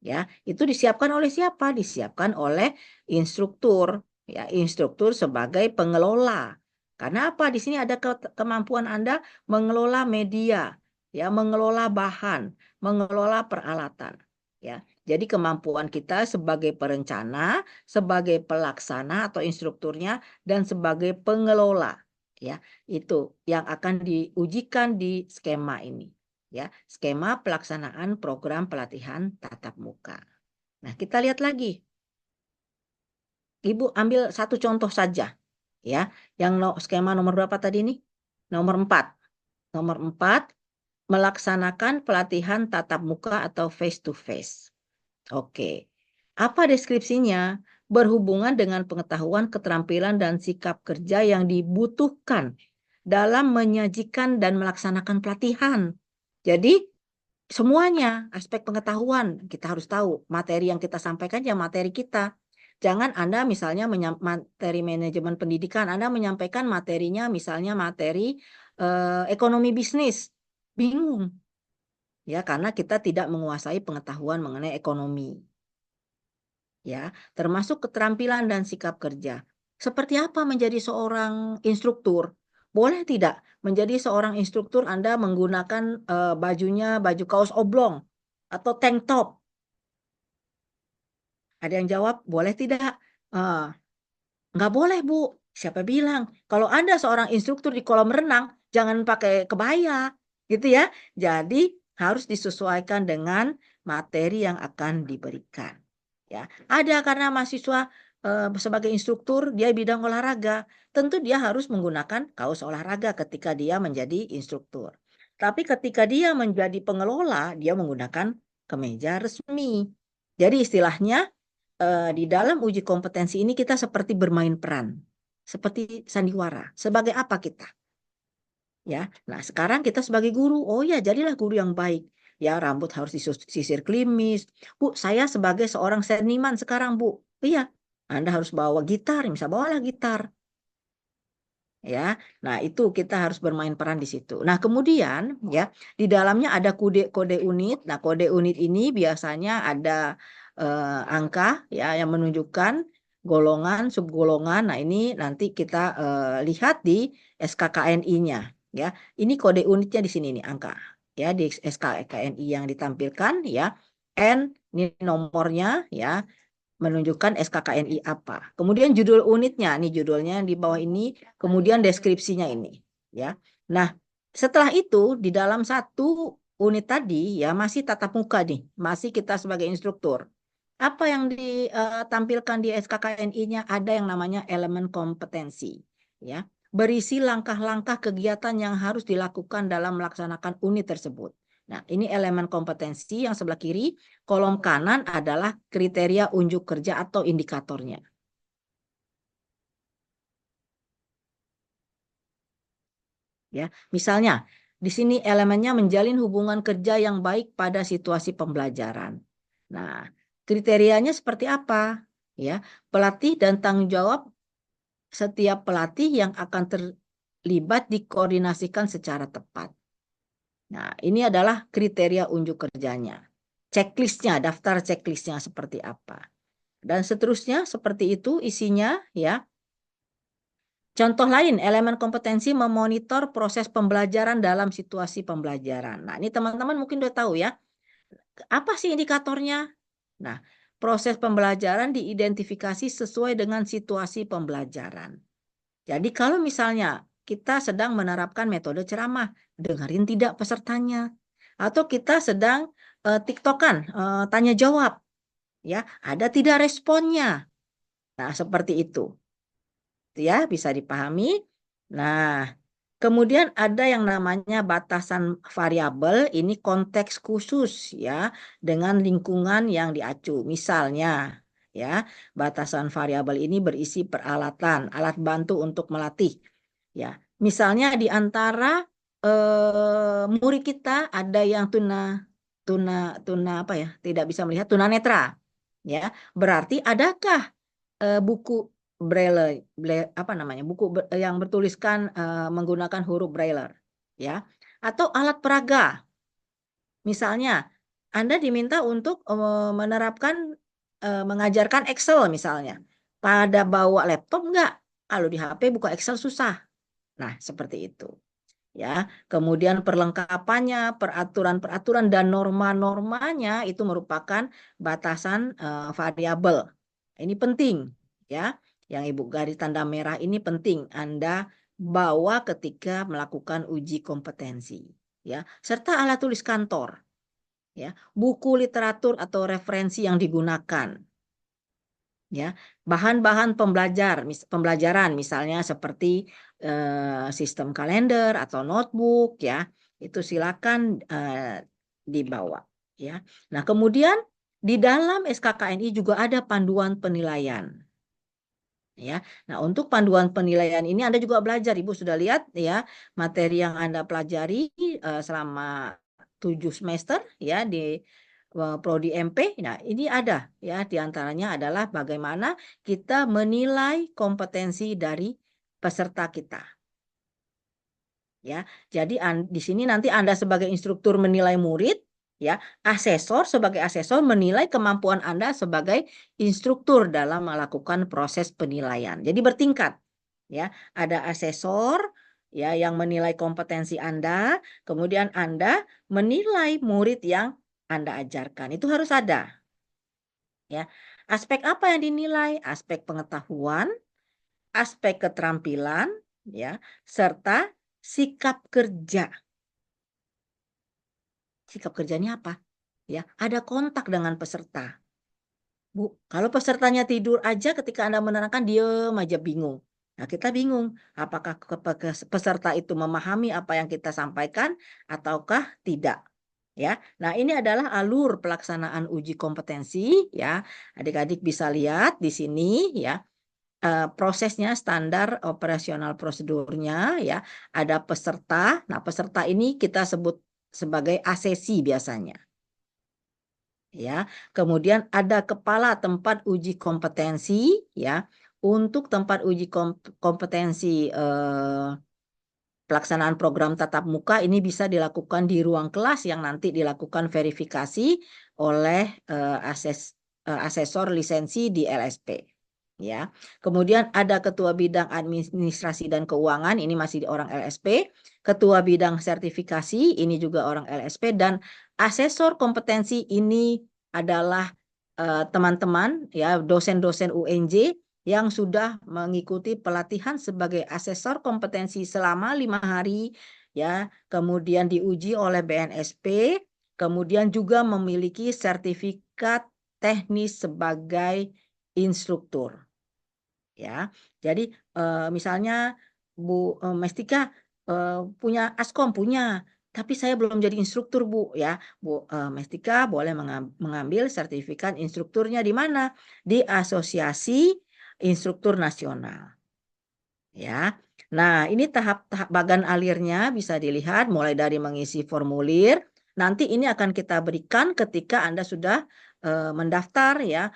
Ya, itu disiapkan oleh siapa? Disiapkan oleh instruktur, ya, instruktur sebagai pengelola. Karena apa? Di sini ada kemampuan Anda mengelola media, ya, mengelola bahan, mengelola peralatan, ya. Jadi kemampuan kita sebagai perencana, sebagai pelaksana atau instrukturnya, dan sebagai pengelola, ya, itu yang akan diujikan di skema ini. Ya, skema pelaksanaan program pelatihan tatap muka. Nah, kita lihat lagi. Ibu ambil satu contoh saja, ya. Yang skema nomor berapa tadi ini? Nomor 4. Nomor 4, melaksanakan pelatihan tatap muka atau face to face. Oke. Apa deskripsinya? Berhubungan dengan pengetahuan, keterampilan, dan sikap kerja yang dibutuhkan dalam menyajikan dan melaksanakan pelatihan. Jadi, semuanya, aspek pengetahuan, kita harus tahu. Materi yang kita sampaikan ya materi kita. Jangan Anda misalnya materi manajemen pendidikan, Anda menyampaikan materinya misalnya materi ekonomi bisnis, bingung. Ya, karena kita tidak menguasai pengetahuan mengenai ekonomi. Ya, termasuk keterampilan dan sikap kerja. Seperti apa menjadi seorang instruktur? Boleh tidak menjadi seorang instruktur Anda menggunakan bajunya baju kaos oblong atau tank top? Ada yang jawab, boleh tidak? Eh, nggak boleh, Bu. Siapa bilang? Kalau Anda seorang instruktur di kolam renang, jangan pakai kebaya, gitu ya. Jadi harus disesuaikan dengan materi yang akan diberikan. Ya, ada karena mahasiswa sebagai instruktur dia bidang olahraga, tentu dia harus menggunakan kaos olahraga ketika dia menjadi instruktur. Tapi ketika dia menjadi pengelola, dia menggunakan kemeja resmi. Jadi istilahnya di dalam uji kompetensi ini kita seperti bermain peran, seperti sandiwara. Sebagai apa kita? Ya, nah sekarang kita sebagai guru, oh ya jadilah guru yang baik. Ya, rambut harus disisir klimis. Bu, saya sebagai seorang seniman sekarang, Bu. Iya, Anda harus bawa gitar, misal bawalah gitar. Ya, nah itu kita harus bermain peran di situ. Nah kemudian ya di dalamnya ada kode unit. Nah kode unit ini biasanya ada angka ya yang menunjukkan golongan, subgolongan. Nah ini nanti kita lihat di SKKNI-nya ya. Ini kode unitnya di sini nih angka ya di SKKNI yang ditampilkan ya. N ini nomornya ya menunjukkan SKKNI apa. Kemudian judul unitnya, nih judulnya di bawah ini, kemudian deskripsinya ini, ya. Nah, setelah itu di dalam satu unit tadi ya masih tatap muka nih, masih kita sebagai instruktur. Apa yang ditampilkan di SKKNI-nya ada yang namanya elemen kompetensi, ya. Berisi langkah-langkah kegiatan yang harus dilakukan dalam melaksanakan unit tersebut. Nah, ini elemen kompetensi yang sebelah kiri, kolom kanan adalah kriteria unjuk kerja atau indikatornya. Ya, misalnya di sini elemennya menjalin hubungan kerja yang baik pada situasi pembelajaran. Nah, kriterianya seperti apa? Ya, pelatih dan tanggung jawab setiap pelatih yang akan terlibat dikoordinasikan secara tepat. Nah, ini adalah kriteria unjuk kerjanya. Checklistnya, daftar checklistnya seperti apa. Dan seterusnya seperti itu isinya ya. Contoh lain, elemen kompetensi memonitor proses pembelajaran dalam situasi pembelajaran. Nah, ini teman-teman mungkin udah tahu ya. Apa sih indikatornya? Nah, proses pembelajaran diidentifikasi sesuai dengan situasi pembelajaran. Jadi kalau misalnya kita sedang menerapkan metode ceramah, dengerin tidak pesertanya. Atau kita sedang tiktokan, tanya jawab. Ya, ada tidak responnya. Nah, seperti itu. Ya, bisa dipahami. Nah, kemudian ada yang namanya batasan variabel, ini konteks khusus ya, dengan lingkungan yang diacu. Misalnya, ya, batasan variabel ini berisi peralatan, alat bantu untuk melatih. Ya, misalnya di antara murid kita ada yang tuna apa ya, tidak bisa melihat, tunanetra. Ya, berarti adakah buku braille, apa namanya, buku yang bertuliskan menggunakan huruf braille ya, atau alat peraga. Misalnya Anda diminta untuk menerapkan mengajarkan Excel misalnya, pada bawa laptop enggak, kalau di HP buka Excel susah. Nah seperti itu ya. Kemudian perlengkapannya, peraturan-peraturan dan norma-normanya itu merupakan batasan variabel. Ini penting ya. Yang Ibu garis tanda merah ini penting Anda bawa ketika melakukan uji kompetensi ya. Serta alat tulis kantor ya, buku literatur atau referensi yang digunakan. Ya, bahan-bahan pembelajaran misalnya seperti sistem kalender atau notebook ya, itu silakan dibawa ya. Nah, kemudian di dalam SKKNI juga ada panduan penilaian. Ya. Nah, untuk panduan penilaian ini Anda juga belajar, Ibu sudah lihat ya, materi yang Anda pelajari selama 7 semester ya di Prodi MP. Nah, ini ada ya, di antaranya adalah bagaimana kita menilai kompetensi dari peserta kita. Ya, jadi di sini nanti Anda sebagai instruktur menilai murid, ya, asesor sebagai asesor menilai kemampuan Anda sebagai instruktur dalam melakukan proses penilaian. Jadi bertingkat, ya. Ada asesor, ya, yang menilai kompetensi Anda, kemudian Anda menilai murid yang Anda ajarkan. Itu harus ada, ya. Aspek apa yang dinilai? Aspek pengetahuan, aspek keterampilan, ya, serta sikap kerja. Sikap kerjanya apa? Ya, ada kontak dengan peserta. Bu, kalau pesertanya tidur aja ketika Anda menerangkan diem aja bingung. Nah, kita bingung apakah peserta itu memahami apa yang kita sampaikan ataukah tidak. Ya. Nah, ini adalah alur pelaksanaan uji kompetensi, ya. Adik-adik bisa lihat di sini, ya. Prosesnya standar operasional prosedurnya, ya. Ada peserta. Nah, peserta ini kita sebut sebagai asesi biasanya. Ya, kemudian ada kepala tempat uji kompetensi, ya. Untuk tempat uji kompetensi pelaksanaan program tatap muka ini bisa dilakukan di ruang kelas yang nanti dilakukan verifikasi oleh asesor lisensi di LSP. Ya, kemudian ada ketua bidang administrasi dan keuangan, ini masih orang LSP, ketua bidang sertifikasi, ini juga orang LSP, dan asesor kompetensi ini adalah teman-teman, ya, dosen-dosen UNJ yang sudah mengikuti pelatihan sebagai asesor kompetensi selama 5 hari, ya, kemudian diuji oleh BNSP, kemudian juga memiliki sertifikat teknis sebagai instruktur. Ya, jadi misalnya Bu Mestika punya Askom, punya, tapi saya belum jadi instruktur, Bu, ya. Bu Mestika boleh mengambil sertifikat instrukturnya di mana? Di Asosiasi Instruktur Nasional. Ya. Nah, ini tahap-tahap bagan alirnya bisa dilihat mulai dari mengisi formulir. Nanti ini akan kita berikan ketika Anda sudah mendaftar, ya.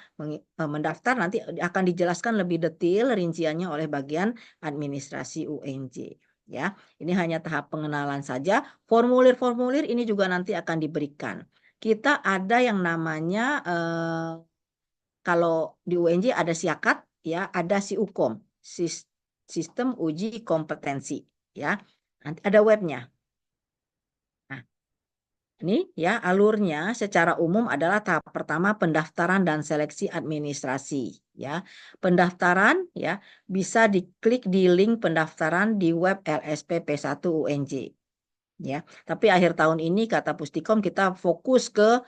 Mendaftar nanti akan dijelaskan lebih detail rinciannya oleh bagian administrasi UNJ. Ya, ini hanya tahap pengenalan saja. Formulir-formulir ini juga nanti akan diberikan. Kita ada yang namanya kalau di UNJ ada SIAKAT, ya, ada SIUKOM, sistem uji kompetensi, ya. Nanti ada webnya. Nah, ini, ya, alurnya secara umum adalah tahap pertama pendaftaran dan seleksi administrasi, ya. Pendaftaran, ya, bisa diklik di link pendaftaran di web LSP P1 UNJ. Ya, tapi akhir tahun ini kata Pustikom kita fokus ke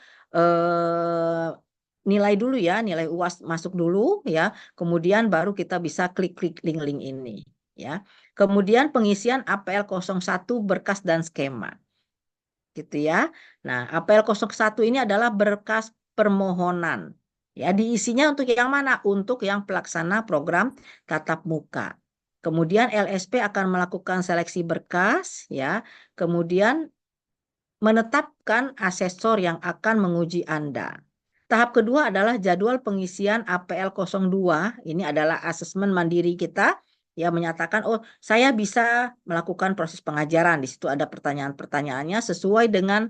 nilai dulu, ya, nilai UAS masuk dulu, ya, kemudian baru kita bisa klik-klik link-link ini, ya. Kemudian pengisian APL 01 berkas dan skema, gitu, ya. Nah, APL 01 ini adalah berkas permohonan, ya, diisinya untuk yang mana? Untuk yang pelaksana program tatap muka. Kemudian LSP akan melakukan seleksi berkas, ya. Kemudian menetapkan asesor yang akan menguji Anda. Tahap kedua adalah jadwal pengisian APL 02. Ini adalah asesmen mandiri kita yang menyatakan, oh, saya bisa melakukan proses pengajaran. Di situ ada pertanyaan-pertanyaannya sesuai dengan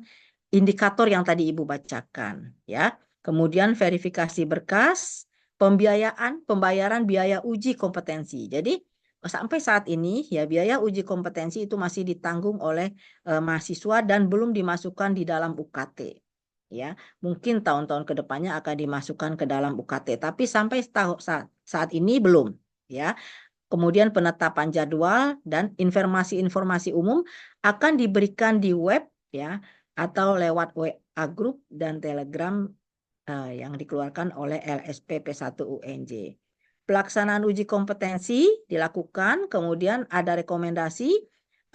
indikator yang tadi Ibu bacakan, ya. Kemudian verifikasi berkas, pembayaran biaya uji kompetensi. Jadi sampai saat ini, ya, biaya uji kompetensi itu masih ditanggung oleh mahasiswa dan belum dimasukkan di dalam UKT. Ya, mungkin tahun-tahun kedepannya akan dimasukkan ke dalam UKT, tapi sampai saat ini belum, ya. Kemudian penetapan jadwal dan informasi-informasi umum akan diberikan di web, ya, atau lewat WA Group dan Telegram yang dikeluarkan oleh LSP P1 UNJ. Pelaksanaan uji kompetensi dilakukan, kemudian ada rekomendasi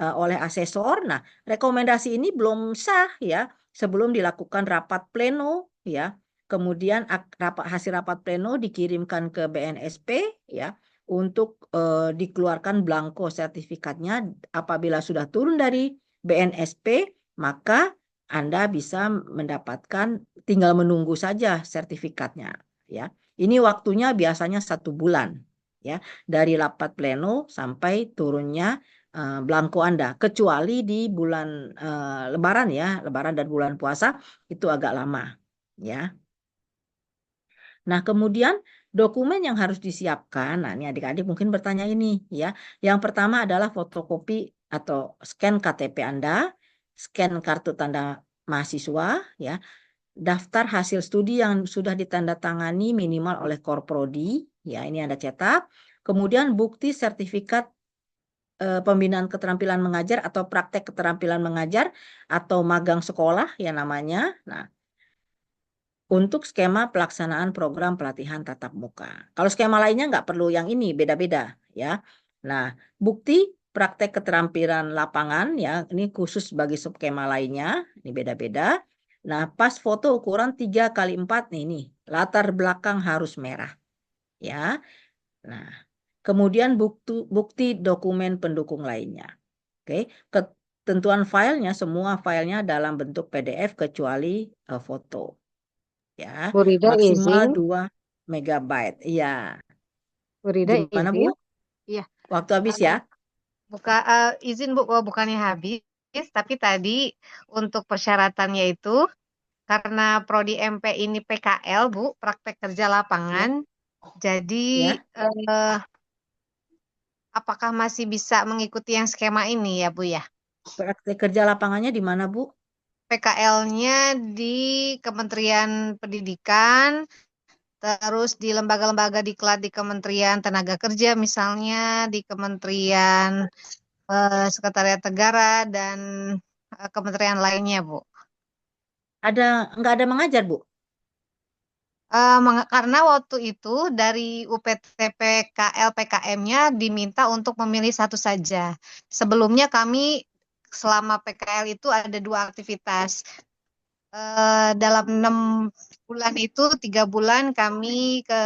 oleh asesor. Nah, rekomendasi ini belum sah, ya, sebelum dilakukan rapat pleno, ya. Kemudian hasil rapat pleno dikirimkan ke BNSP, ya, untuk dikeluarkan blanko sertifikatnya. Apabila sudah turun dari BNSP, maka Anda bisa mendapatkan, tinggal menunggu saja sertifikatnya, ya. Ini waktunya biasanya 1 bulan, ya, dari rapat pleno sampai turunnya belangko Anda, kecuali di bulan Lebaran ya, Lebaran dan bulan puasa itu agak lama ya. Nah, kemudian dokumen yang harus disiapkan, nah ini adik-adik mungkin bertanya ini ya. Yang pertama adalah fotokopi atau scan KTP Anda, scan kartu tanda mahasiswa ya, daftar hasil studi yang sudah ditandatangani minimal oleh Korprodi, ya ini Anda cetak. Kemudian bukti sertifikat pembinaan keterampilan mengajar atau praktek keterampilan mengajar atau magang sekolah ya namanya. Nah, untuk skema pelaksanaan program pelatihan tatap muka. Kalau skema lainnya nggak perlu yang ini, beda-beda ya. Nah, bukti praktek keterampilan lapangan ya, ini khusus bagi skema lainnya, ini beda-beda. Nah, pas foto ukuran 3x4 nih, latar belakang harus merah ya. Nah, kemudian bukti dokumen pendukung lainnya. Oke, ketentuan filenya semua filenya dalam bentuk PDF kecuali foto. Ya, Bu Rida maksimal izin, 2 megabyte. Iya, Bu Rida gimana Bu? izin. Iya, Waktu habis ya? eh, izin Bu, bukannya habis, tapi tadi untuk persyaratannya itu karena Prodi MP ini PKL Bu, praktek kerja Ya, lapangan, jadi ya. eh, apakah masih bisa mengikuti yang skema ini ya Bu ya? Praktek kerja lapangannya di mana Bu? PKL-nya di Kementerian Pendidikan, terus di lembaga-lembaga diklat di Kementerian Tenaga Kerja misalnya, di Kementerian Sekretariat Negara dan kementerian lainnya, Bu. Nggak ada mengajar Bu? Karena waktu itu dari UPTP KL PKM-nya diminta untuk memilih satu saja. Sebelumnya kami selama PKL itu ada 2 aktivitas. Dalam 6 bulan itu 3 bulan kami ke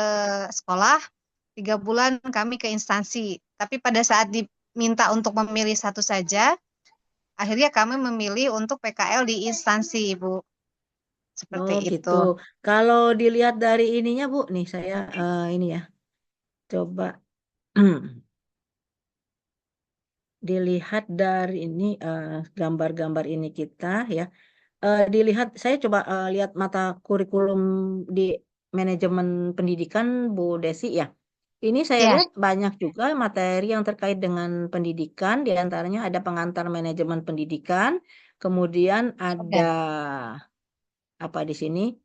sekolah, 3 bulan kami ke instansi. Tapi pada saat diminta untuk memilih satu saja, akhirnya kami memilih untuk PKL di instansi, Ibu. Seperti Oh itu. gitu. Kalau dilihat dari ininya Bu, nih saya ini ya, coba dilihat dari ini gambar-gambar ini kita ya. Dilihat, saya coba lihat mata kurikulum di manajemen pendidikan Bu Desi ya. Ini saya Ya, lihat banyak juga materi yang terkait dengan pendidikan, di antaranya ada pengantar manajemen pendidikan, kemudian ada ada. apa di sini?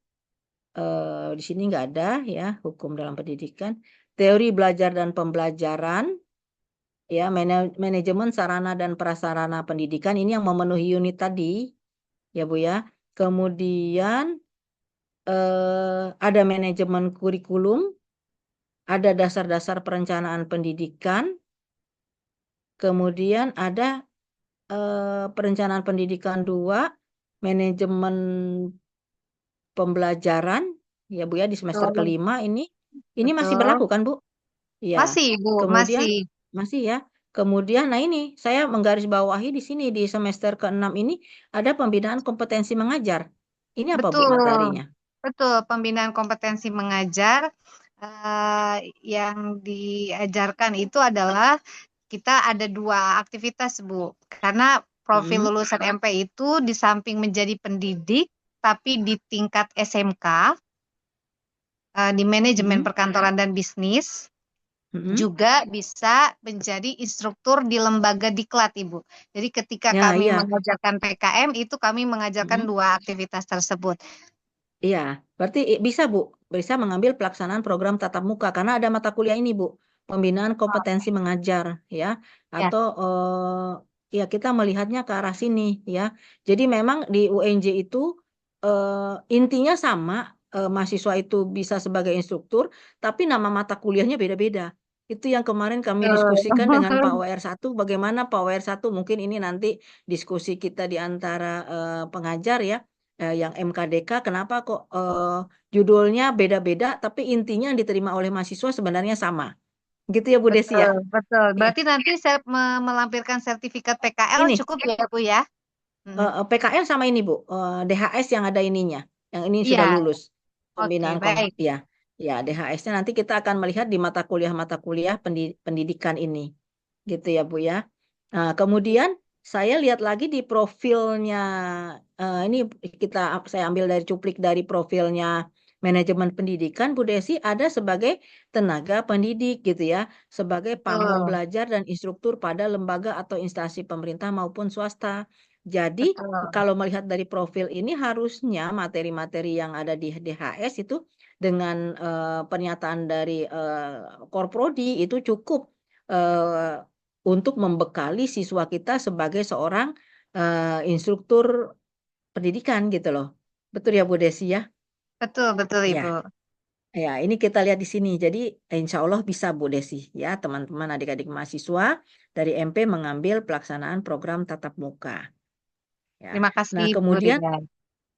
Di sini nggak ada ya, hukum dalam pendidikan, teori belajar dan pembelajaran, ya manajemen sarana dan prasarana pendidikan ini yang memenuhi unit tadi, ya Bu ya. Kemudian ada manajemen kurikulum, ada dasar-dasar perencanaan pendidikan, kemudian ada perencanaan pendidikan 2, manajemen pembelajaran, ya Bu ya, di semester Betul, kelima ini masih berlaku betul. kan Bu? Iya. Masih, Bu, Kemudian masih. masih ya. Kemudian, nah ini saya menggarisbawahi di sini di semester ke-6 ini ada pembinaan kompetensi mengajar. Ini apa Bu Betul, materinya? betul. Pembinaan kompetensi mengajar eh, yang diajarkan itu adalah kita ada 2 aktivitas, Bu. Karena profil Mm-mm. lulusan MP itu di samping menjadi pendidik, tapi di tingkat SMK, di manajemen Mm-mm. perkantoran dan bisnis, Mm-mm. juga bisa menjadi instruktur di lembaga diklat, Ibu. Jadi ketika Ya, kami iya. mengajarkan PKM, itu kami mengajarkan Mm-mm. 2 aktivitas tersebut. Iya, berarti bisa Bu, bisa mengambil pelaksanaan program tatap muka karena ada mata kuliah ini Bu, pembinaan kompetensi mengajar ya, Ya, atau ya kita melihatnya ke arah sini ya. Jadi memang di UNJ itu intinya sama, mahasiswa itu bisa sebagai instruktur, tapi nama mata kuliahnya beda-beda. Itu yang kemarin kami diskusikan dengan Pak betul. WR1, bagaimana Pak WR1 mungkin ini nanti diskusi kita di antara pengajar ya. Yang MKDK kenapa kok judulnya beda-beda tapi intinya yang diterima oleh mahasiswa sebenarnya sama gitu ya Bu Desi ya. Betul, betul. Iya. Berarti nanti saya melampirkan sertifikat PKL Ini cukup ya, Bu ya? Hmm. PKL sama ini Bu, DHS yang ada ininya, yang ini sudah Iya, lulus oke, pembinaan baik. ya, ya DHS-nya nanti kita akan melihat di mata kuliah pendidikan ini gitu ya Bu ya. Nah, kemudian saya lihat lagi di profilnya, ini saya ambil dari cuplik dari profilnya manajemen pendidikan, Bu Desi ada sebagai tenaga pendidik gitu ya, sebagai pamong Betul, belajar dan instruktur pada lembaga atau instansi pemerintah maupun swasta. Jadi betul. kalau melihat dari profil ini harusnya materi-materi yang ada di DHS itu dengan pernyataan dari Korprodi itu cukup eh, untuk membekali siswa kita sebagai seorang instruktur pendidikan gitu loh. Betul ya Bu Desi ya? Betul, betul Ya, Ibu. ya ini kita lihat di sini. Jadi insya Allah bisa Bu Desi ya teman-teman adik-adik mahasiswa dari MP mengambil pelaksanaan program tatap muka. Ya. Terima kasih Nah Bu kemudian Rida.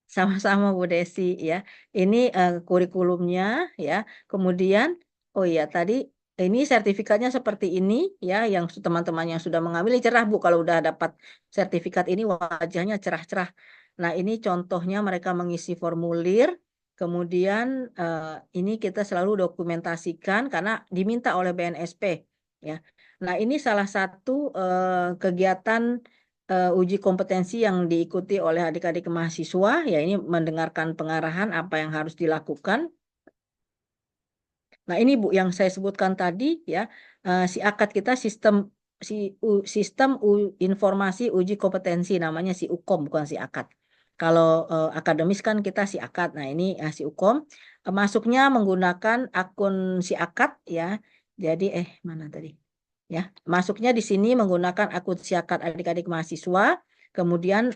sama-sama Bu Desi ya. Ini kurikulumnya ya. Kemudian oh iya tadi ini sertifikatnya seperti ini ya yang teman-teman yang sudah mengambil ini cerah Bu kalau udah dapat sertifikat ini wajahnya cerah-cerah. Nah, ini contohnya mereka mengisi formulir. Kemudian ini kita selalu dokumentasikan karena diminta oleh BNSP ya. Nah, ini salah satu kegiatan uji kompetensi yang diikuti oleh adik-adik mahasiswa, ya ini mendengarkan pengarahan apa yang harus dilakukan. Nah ini Bu yang saya sebutkan tadi ya, si akad kita sistem informasi uji kompetensi namanya si UKOM bukan si akad. Kalau akademis kan kita si akad. Nah ini si UKOM. Masuknya menggunakan akun si akad ya. Jadi mana tadi? Ya, masuknya di sini menggunakan akun siakat adik-adik mahasiswa, kemudian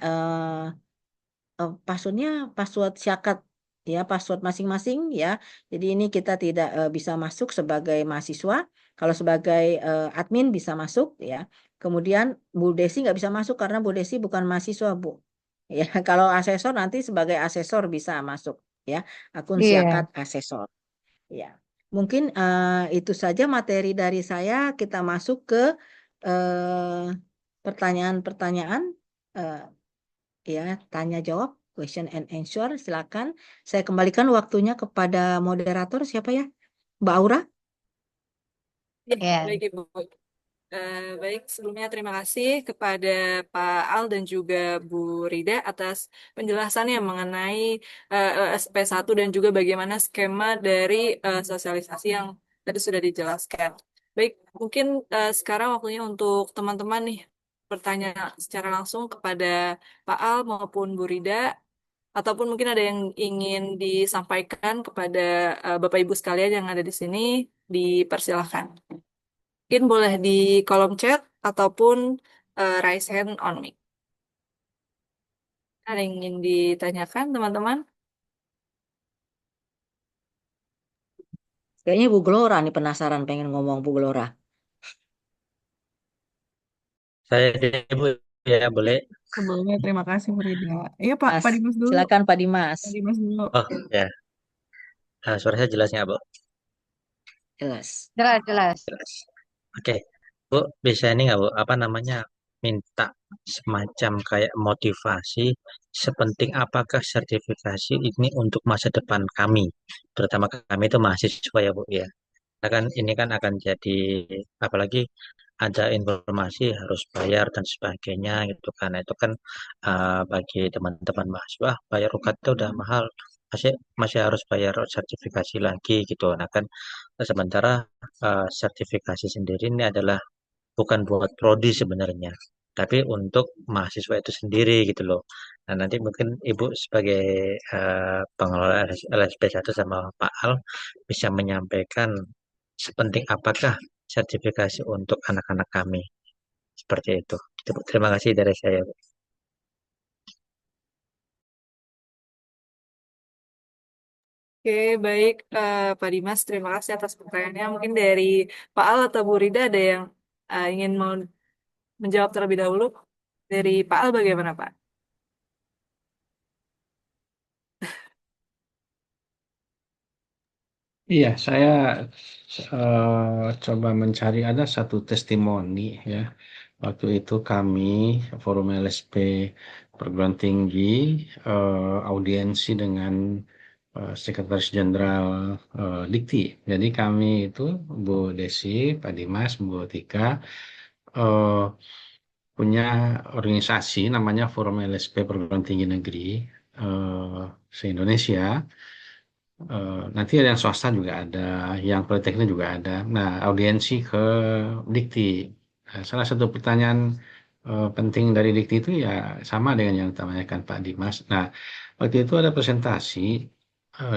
passwordnya password siakat ya, password masing-masing ya. Jadi ini kita tidak bisa masuk sebagai mahasiswa, kalau sebagai admin bisa masuk ya. Kemudian Bu Desi nggak bisa masuk karena Bu Desi bukan mahasiswa Bu. Ya, kalau asesor nanti sebagai asesor bisa masuk ya, akun Iya. siakat asesor. Ya, mungkin itu saja materi dari saya. Kita masuk ke pertanyaan-pertanyaan, eh, ya, tanya jawab, question and answer. Silakan. Saya kembalikan waktunya kepada moderator. Siapa ya? Mbak Aura? Ya, Iya. baik Ibu. Baik, sebelumnya terima kasih kepada Pak Al dan juga Bu Rida atas penjelasannya mengenai SP1 dan juga bagaimana skema dari sosialisasi yang tadi sudah dijelaskan. Baik, mungkin sekarang waktunya untuk teman-teman nih bertanya secara langsung kepada Pak Al maupun Bu Rida, ataupun mungkin ada yang ingin disampaikan kepada Bapak Ibu sekalian yang ada di sini, dipersilahkan. Mungkin boleh di kolom chat ataupun raise hand on mic. Ada yang ingin ditanyakan, teman-teman? Kayaknya Bu Glora nih penasaran pengen ngomong Bu Glora. Saya Bu ya boleh. Sebelumnya terima kasih Bu Rida. Iya Pak Dimas dulu. Silakan Pak Dimas. Pak Dimas dulu. Oh ya, suara saya jelas nggak Bu? Jelas. Jelas, jelas. Jelas. Oke, Bu bisa ini nggak Bu? Apa namanya minta semacam kayak motivasi sepenting apakah sertifikasi ini untuk masa depan kami, terutama kami itu mahasiswa ya Bu ya. Nah, kan ini kan akan jadi apalagi ada informasi harus bayar dan sebagainya gitu kan. Nah, itu kan bagi teman-teman mahasiswa bayar UKT itu udah mahal, masih masih harus bayar sertifikasi lagi gitu. Nah kan sementara sertifikasi sendiri ini adalah bukan buat prodi sebenarnya, tapi untuk mahasiswa itu sendiri gitu loh. Nah, nanti mungkin Ibu sebagai pengelola LSP1 sama Pak Al bisa menyampaikan sepenting apakah sertifikasi untuk anak-anak kami. Seperti itu. Terima kasih dari saya. Oke, baik Pak Dimas, terima kasih atas pertanyaannya. Mungkin dari Pak Al atau Bu Rida ada yang ingin mau menjawab terlebih dahulu. Dari Pak Al bagaimana, Pak? Iya, saya coba mencari ada satu testimoni ya. Waktu itu kami Forum LSP Perguruan Tinggi audiensi dengan Sekretaris Jenderal Dikti. Jadi kami itu Bu Desi, Pak Dimas, Bu Tika punya organisasi namanya Forum LSP Perguruan Tinggi Negeri se-Indonesia. Nanti ada yang swasta juga ada, yang politeknik juga ada. Nah, audiensi ke Dikti. Salah satu pertanyaan penting dari Dikti itu ya sama dengan yang ditanyakan Pak Dimas. Nah, waktu itu ada presentasi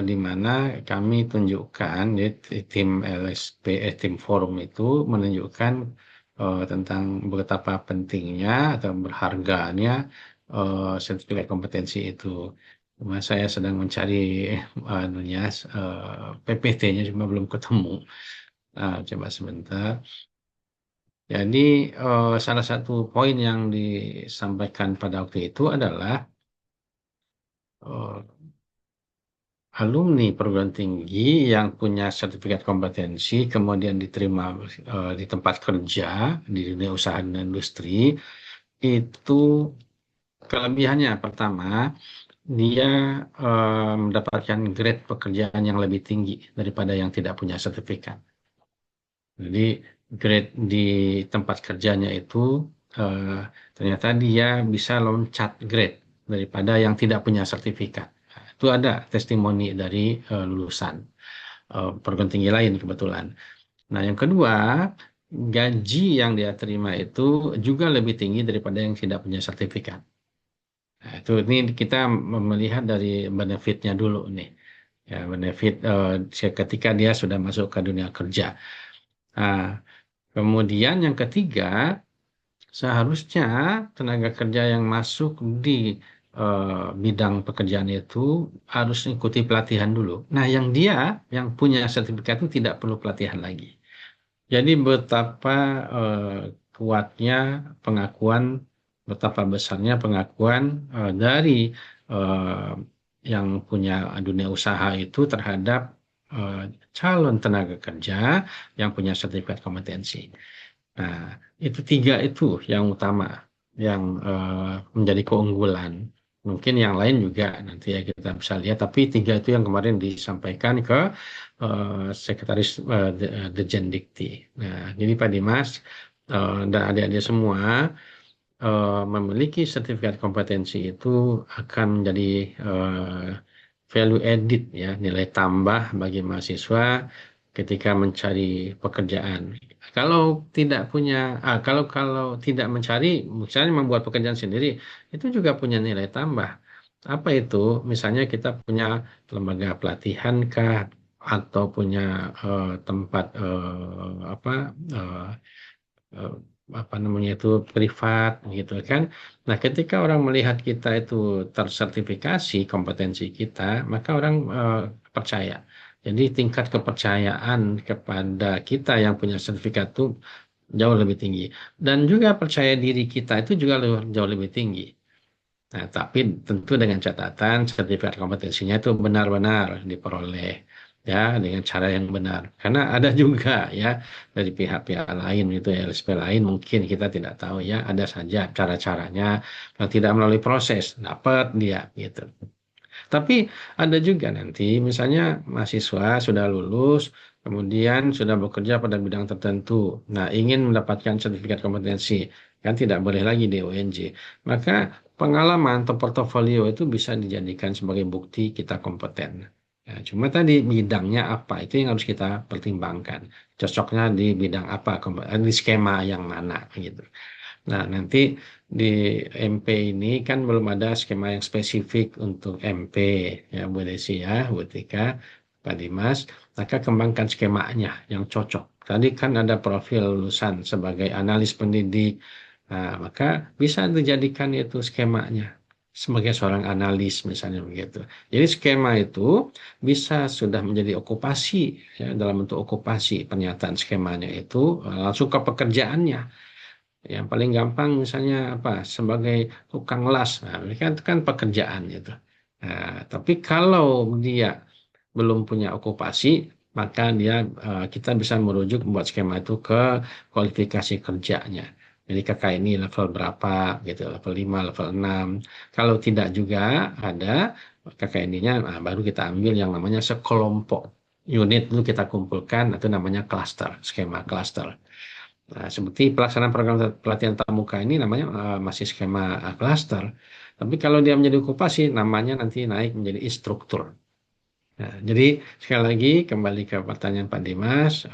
di mana kami tunjukkan di tim LSP, tim forum itu menunjukkan tentang betapa pentingnya atau berharganya sertifikat kompetensi itu. Cuma saya sedang mencari anunya PPT-nya cuma belum ketemu. Coba sebentar. Jadi salah satu poin yang disampaikan pada waktu itu adalah eh, alumni perguruan tinggi yang punya sertifikat kompetensi kemudian diterima di tempat kerja di dunia usaha dan industri itu kelebihannya pertama dia mendapatkan grade pekerjaan yang lebih tinggi daripada yang tidak punya sertifikat. Jadi grade di tempat kerjanya itu ternyata dia bisa loncat grade daripada yang tidak punya sertifikat. Nah, itu ada testimoni dari lulusan perguruan tinggi lain kebetulan. Nah, yang kedua, gaji yang dia terima itu juga lebih tinggi daripada yang tidak punya sertifikat. Nah, ini kita melihat dari benefitnya dulu nih. Ya, benefit ketika dia sudah masuk ke dunia kerja. Nah, kemudian yang ketiga, seharusnya tenaga kerja yang masuk di bidang pekerjaan itu harus ikuti pelatihan dulu. Nah, yang punya sertifikat itu tidak perlu pelatihan lagi. Jadi betapa kuatnya pengakuan, betapa besarnya pengakuan dari eh, yang punya dunia usaha itu terhadap eh, calon tenaga kerja yang punya sertifikat kompetensi. Nah, itu tiga itu yang utama, yang menjadi keunggulan. Mungkin yang lain juga nanti ya kita bisa lihat, tapi tiga itu yang kemarin disampaikan ke Sekretaris Dirjen Dikti. Nah, jadi Pak Dimas dan adik-adik semua memiliki sertifikat kompetensi itu akan menjadi value added ya, nilai tambah bagi mahasiswa ketika mencari pekerjaan. Kalau tidak punya, kalau tidak mencari, misalnya membuat pekerjaan sendiri, itu juga punya nilai tambah. Apa itu? Misalnya kita punya lembaga pelatihan kah, atau punya tempat apa eh, eh, apa namanya itu privat gitu kan. Nah, ketika orang melihat kita itu tersertifikasi kompetensi kita, maka orang percaya. Jadi tingkat kepercayaan kepada kita yang punya sertifikat itu jauh lebih tinggi. Dan juga percaya diri kita itu juga jauh lebih tinggi. Nah, tapi tentu dengan catatan sertifikat kompetensinya itu benar-benar diperoleh ya dengan cara yang benar. Karena ada juga ya dari pihak-pihak lain itu ya LSP lain mungkin kita tidak tahu ya ada saja cara-caranya yang tidak melalui proses dapat dia gitu. Tapi ada juga nanti misalnya mahasiswa sudah lulus kemudian sudah bekerja pada bidang tertentu. Nah, ingin mendapatkan sertifikat kompetensi kan tidak boleh lagi di UNJ. Maka pengalaman atau portofolio itu bisa dijadikan sebagai bukti kita kompeten. Ya, cuma tadi bidangnya apa itu yang harus kita pertimbangkan. Cocoknya di bidang apa, di skema yang mana gitu. Nah, nanti di MP ini kan belum ada skema yang spesifik untuk MP ya Bu Desi ya, Bu Tika, Pak Dimas. Maka kembangkan skemanya yang cocok. Tadi kan ada profil lulusan sebagai analis pendidik. Nah, maka bisa dijadikan itu skemanya sebagai seorang analis misalnya begitu. Jadi skema itu bisa sudah menjadi okupasi ya dalam bentuk okupasi pernyataan skemanya itu langsung ke pekerjaannya. Yang paling gampang misalnya apa sebagai tukang las, nah, ini kan pekerjaan itu. Nah, tapi kalau dia belum punya okupasi, maka kita bisa merujuk membuat skema itu ke kualifikasi kerjanya. Jadi kakak ini level berapa gitu, level 5, level 6. Kalau tidak juga ada kakak ininya, nah, baru kita ambil yang namanya sekelompok unit dulu kita kumpulkan, itu namanya cluster, skema cluster. Nah, seperti pelaksanaan program pelatihan tatap muka ini namanya masih skema klaster. Tapi kalau dia menjadi okupasi, namanya nanti naik menjadi instruktur. Nah, jadi sekali lagi kembali ke pertanyaan Pak Dimas,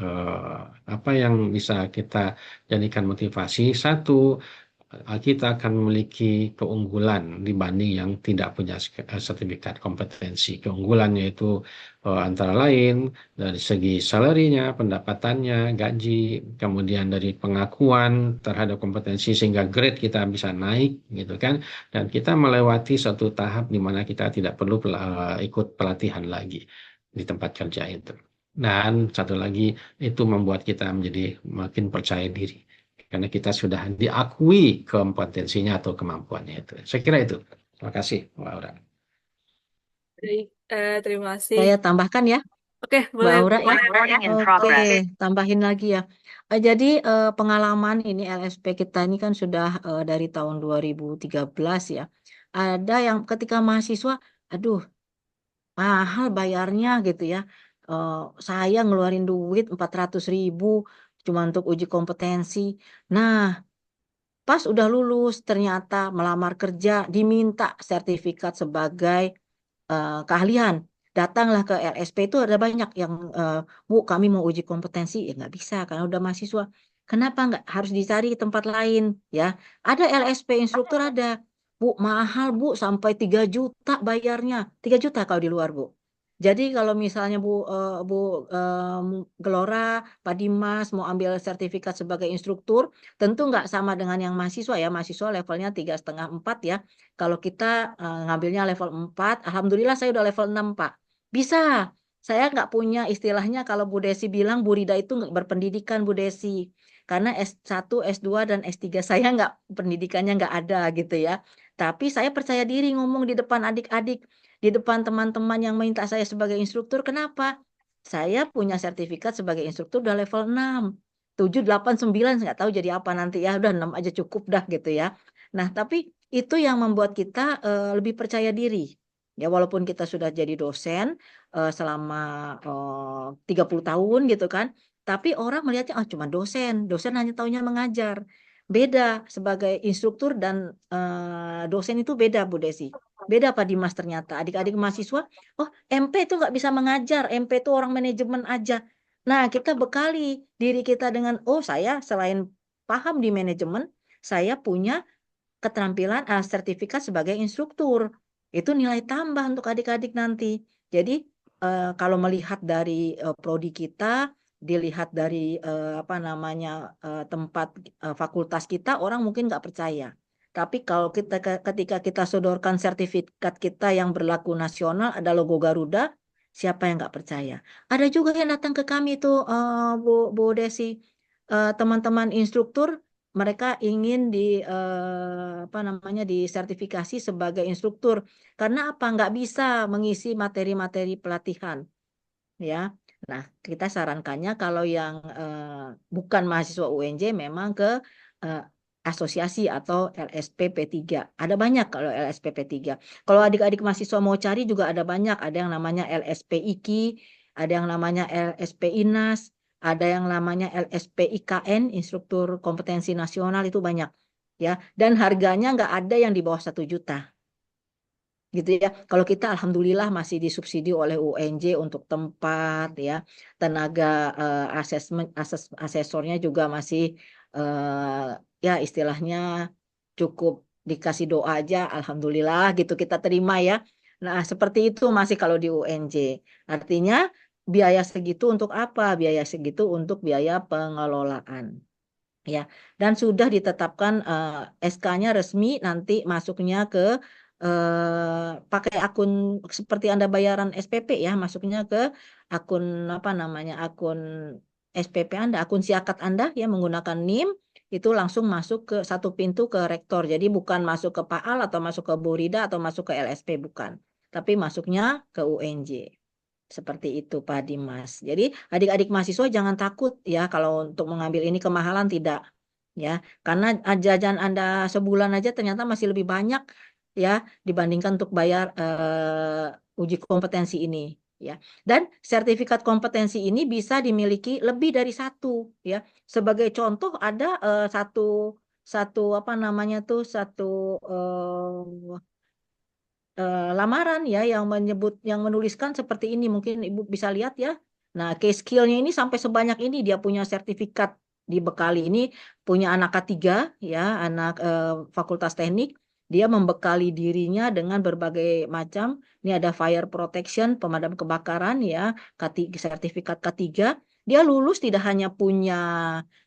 apa yang bisa kita jadikan motivasi? Satu, kita akan memiliki keunggulan dibanding yang tidak punya sertifikat kompetensi. Keunggulannya itu antara lain dari segi salarinya, pendapatannya, gaji, kemudian dari pengakuan terhadap kompetensi sehingga grade kita bisa naik gitu kan. Dan kita melewati satu tahap di mana kita tidak perlu ikut pelatihan lagi di tempat kerja itu. Dan satu lagi itu membuat kita menjadi makin percaya diri karena kita sudah diakui kompetensinya atau kemampuannya itu. Saya kira itu. Terima kasih, Mbak Aura. Baik, terima kasih. Saya tambahkan ya, Oke, Mbak boleh. Aura ya. Recording in Oke, progress. tambahin lagi ya. Jadi pengalaman ini LSP kita ini kan sudah dari tahun 2013 ya. Ada yang ketika mahasiswa, aduh mahal bayarnya gitu ya. Eh, saya ngeluarin duit 400.000 cuma untuk uji kompetensi. Nah, pas udah lulus ternyata melamar kerja diminta sertifikat sebagai keahlian. Datanglah ke LSP itu ada banyak yang Bu kami mau uji kompetensi ya nggak bisa karena udah mahasiswa. Kenapa nggak harus dicari tempat lain ya? Ada LSP instruktur ada. Bu mahal Bu sampai 3 juta bayarnya. 3 juta kalau di luar Bu. Jadi kalau misalnya Bu Gelora, Pak Dimas mau ambil sertifikat sebagai instruktur, tentu nggak sama dengan yang mahasiswa ya. Mahasiswa levelnya 3,5 4 ya. Kalau kita ngambilnya level 4, alhamdulillah saya udah level 6, Pak. Bisa. Saya nggak punya istilahnya kalau Bu Desi bilang Bu Rida itu nggak berpendidikan Bu Desi. Karena S1, S2, dan S3 saya nggak pendidikannya nggak ada gitu ya. Tapi saya percaya diri ngomong di depan adik-adik, di depan teman-teman yang minta saya sebagai instruktur. Kenapa? Saya punya sertifikat sebagai instruktur udah level 6. 7, 8, 9, nggak tahu jadi apa nanti ya. Udah 6 aja cukup dah gitu ya. Nah, tapi itu yang membuat kita lebih percaya diri. Ya, walaupun kita sudah jadi dosen selama 30 tahun gitu kan, tapi orang melihatnya cuma dosen, dosen hanya taunya mengajar. Beda sebagai instruktur dan dosen itu beda Bu Desi. Beda Pak Dimas ternyata. Adik-adik mahasiswa, oh MP itu nggak bisa mengajar, MP itu orang manajemen aja. Nah, kita bekali diri kita dengan, oh saya selain paham di manajemen, saya punya keterampilan sertifikat sebagai instruktur. Itu nilai tambah untuk adik-adik nanti. Jadi kalau melihat dari prodi kita, dilihat dari apa namanya tempat fakultas kita, orang mungkin nggak percaya. Tapi kalau kita ketika kita sodorkan sertifikat kita yang berlaku nasional, ada logo Garuda, siapa yang nggak percaya? Ada juga yang datang ke kami itu Bu Desi, teman-teman instruktur mereka ingin apa namanya disertifikasi sebagai instruktur karena apa nggak bisa mengisi materi-materi pelatihan ya. Nah, kita sarankannya kalau yang bukan mahasiswa UNJ memang ke eh, asosiasi atau LSP P3. Ada banyak kalau LSP P3. Kalau adik-adik mahasiswa mau cari juga ada banyak. Ada yang namanya LSP IKI, ada yang namanya LSP INAS, ada yang namanya LSP IKN, Instruktur Kompetensi Nasional itu banyak. Ya, dan harganya nggak ada yang di bawah 1 juta gitu ya. Kalau kita alhamdulillah masih disubsidi oleh UNJ untuk tempat ya, tenaga asesornya juga masih ya istilahnya cukup dikasih doa aja alhamdulillah gitu kita terima ya. Nah, seperti itu masih kalau di UNJ. Artinya biaya segitu untuk apa? Biaya segitu untuk biaya pengelolaan. Ya, dan sudah ditetapkan SK-nya resmi nanti masuknya ke pakai akun seperti Anda bayaran SPP ya, masuknya ke akun apa namanya? Akun SPP Anda, akun siakat Anda ya menggunakan NIM itu langsung masuk ke satu pintu ke rektor. Jadi bukan masuk ke PAAL atau masuk ke Burida atau masuk ke LSP bukan, tapi masuknya ke UNJ. Seperti itu Pak Dimas. Jadi adik-adik mahasiswa jangan takut ya kalau untuk mengambil ini kemahalan tidak ya. Karena jajan Anda sebulan aja ternyata masih lebih banyak ya dibandingkan untuk bayar uji kompetensi ini. ya. Dan sertifikat kompetensi ini bisa dimiliki lebih dari satu, ya. Sebagai contoh ada satu satu apa namanya tuh satu lamaran ya yang menuliskan seperti ini, mungkin Ibu bisa lihat ya. Nah, case skillnya ini sampai sebanyak ini, dia punya sertifikat dibekali ini, punya anak K3 ya, anak Fakultas Teknik, dia membekali dirinya dengan berbagai macam. Ini ada fire protection, pemadam kebakaran ya, K3, sertifikat K3. Dia lulus tidak hanya punya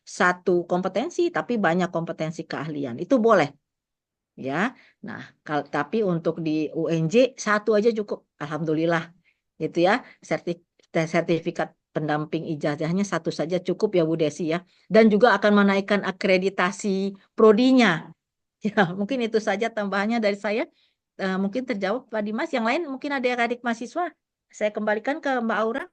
satu kompetensi, tapi banyak kompetensi keahlian. Itu boleh ya. Nah, tapi untuk di UNJ satu aja cukup, alhamdulillah, gitu ya. Sertifikat pendamping ijazahnya satu saja cukup ya Bu Desi ya. Dan juga akan menaikkan akreditasi prodinya. Ya, mungkin itu saja tambahannya dari saya. Mungkin terjawab Pak Dimas. Yang lain mungkin ada adik mahasiswa. Saya kembalikan ke Mbak Aura.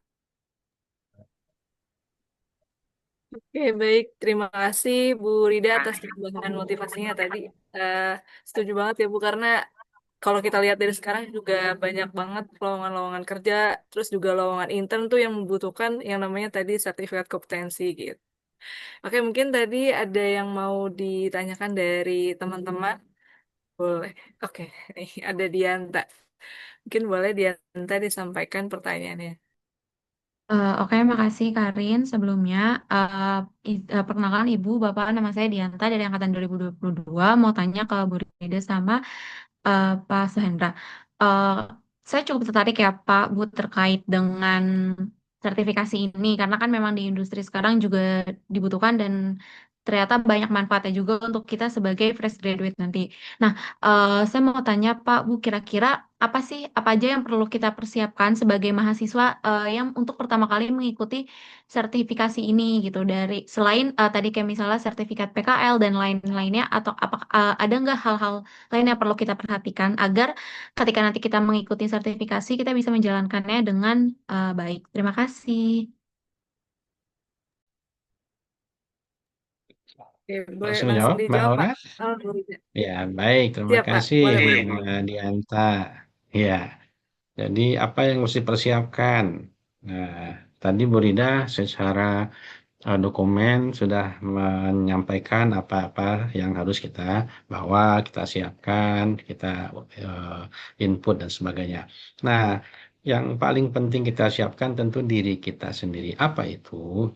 Oke, baik. Terima kasih Bu Rida atas tambahan motivasinya tadi. Eh, setuju banget ya Bu, karena kalau kita lihat dari sekarang juga banyak banget lowongan-lowongan kerja, terus juga lowongan intern tuh yang membutuhkan yang namanya tadi sertifikat kompetensi gitu. Oke, mungkin tadi ada yang mau ditanyakan dari teman-teman. Boleh. Oke, nih ada Dianta. Mungkin boleh Dianta disampaikan pertanyaannya. Oke, makasih Karin. Sebelumnya, perkenalkan Ibu, Bapak, nama saya Dianta dari Angkatan 2022. Mau tanya ke Bu Rida sama Pak Suhendra. Eh, saya cukup tertarik ya Pak, Bu, terkait dengan sertifikasi ini. Karena kan memang di industri sekarang juga dibutuhkan dan ternyata banyak manfaatnya juga untuk kita sebagai fresh graduate nanti. Nah, saya mau tanya Pak, Bu, kira-kira apa aja yang perlu kita persiapkan sebagai mahasiswa yang untuk pertama kali mengikuti sertifikasi ini gitu dari selain tadi kayak misalnya sertifikat PKL dan lain-lainnya atau apa ada nggak hal-hal lain yang perlu kita perhatikan agar ketika nanti kita mengikuti sertifikasi kita bisa menjalankannya dengan baik. Terima kasih. Oke, boleh Langsung langsung jawab, Mbak dijawab Pak. Aura? Oh, Bu Rida. Ya, baik. Terima Siap Pak, kasih, boleh boleh. Mbak Dianta. Ya, jadi apa yang mesti persiapkan? Nah, tadi Bu Rida secara dokumen sudah menyampaikan apa-apa yang harus kita bawa, kita siapkan, kita input dan sebagainya. Nah, yang paling penting kita siapkan tentu diri kita sendiri. Apa itu?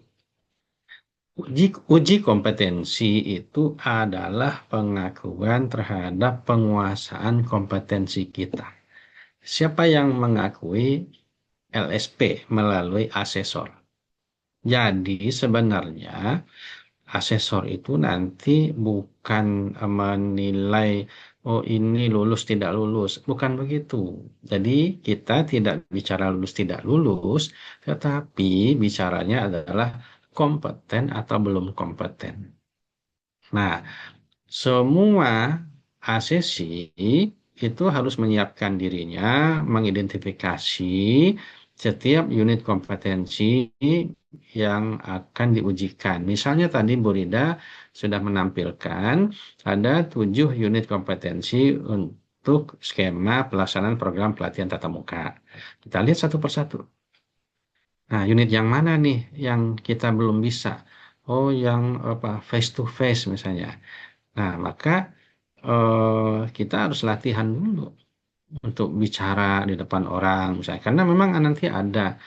Uji kompetensi itu adalah pengakuan terhadap penguasaan kompetensi kita. Siapa yang mengakui LSP melalui asesor? Jadi sebenarnya asesor itu nanti bukan menilai, oh ini lulus tidak lulus, bukan begitu. Jadi kita tidak bicara lulus tidak lulus, tetapi bicaranya adalah kompeten atau belum kompeten. Nah, semua asesi itu harus menyiapkan dirinya, mengidentifikasi setiap unit kompetensi yang akan diujikan. Misalnya tadi Bu Rida sudah menampilkan ada 7 unit kompetensi untuk skema pelaksanaan program pelatihan tatap muka. Kita lihat satu persatu. Nah, unit yang mana nih yang kita belum bisa? Oh, yang apa face to face misalnya. Nah, maka kita harus latihan dulu untuk bicara di depan orang misalnya. Karena memang nanti ada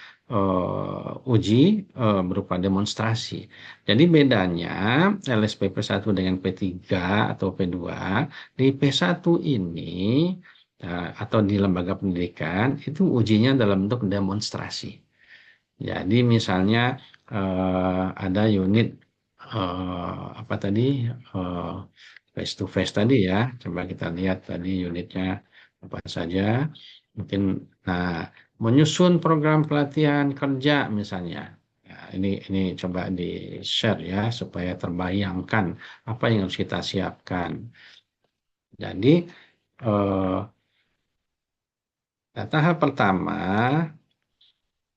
uji berupa demonstrasi. Jadi bedanya LSP P1 dengan P3 atau P2, di P1 ini atau di lembaga pendidikan itu ujinya dalam bentuk demonstrasi. Jadi misalnya ada unit apa tadi face to face tadi ya. Coba kita lihat tadi unitnya apa saja. Mungkin nah menyusun program pelatihan kerja misalnya. Ya, ini coba di share ya supaya terbayangkan apa yang harus kita siapkan. Jadi tahap pertama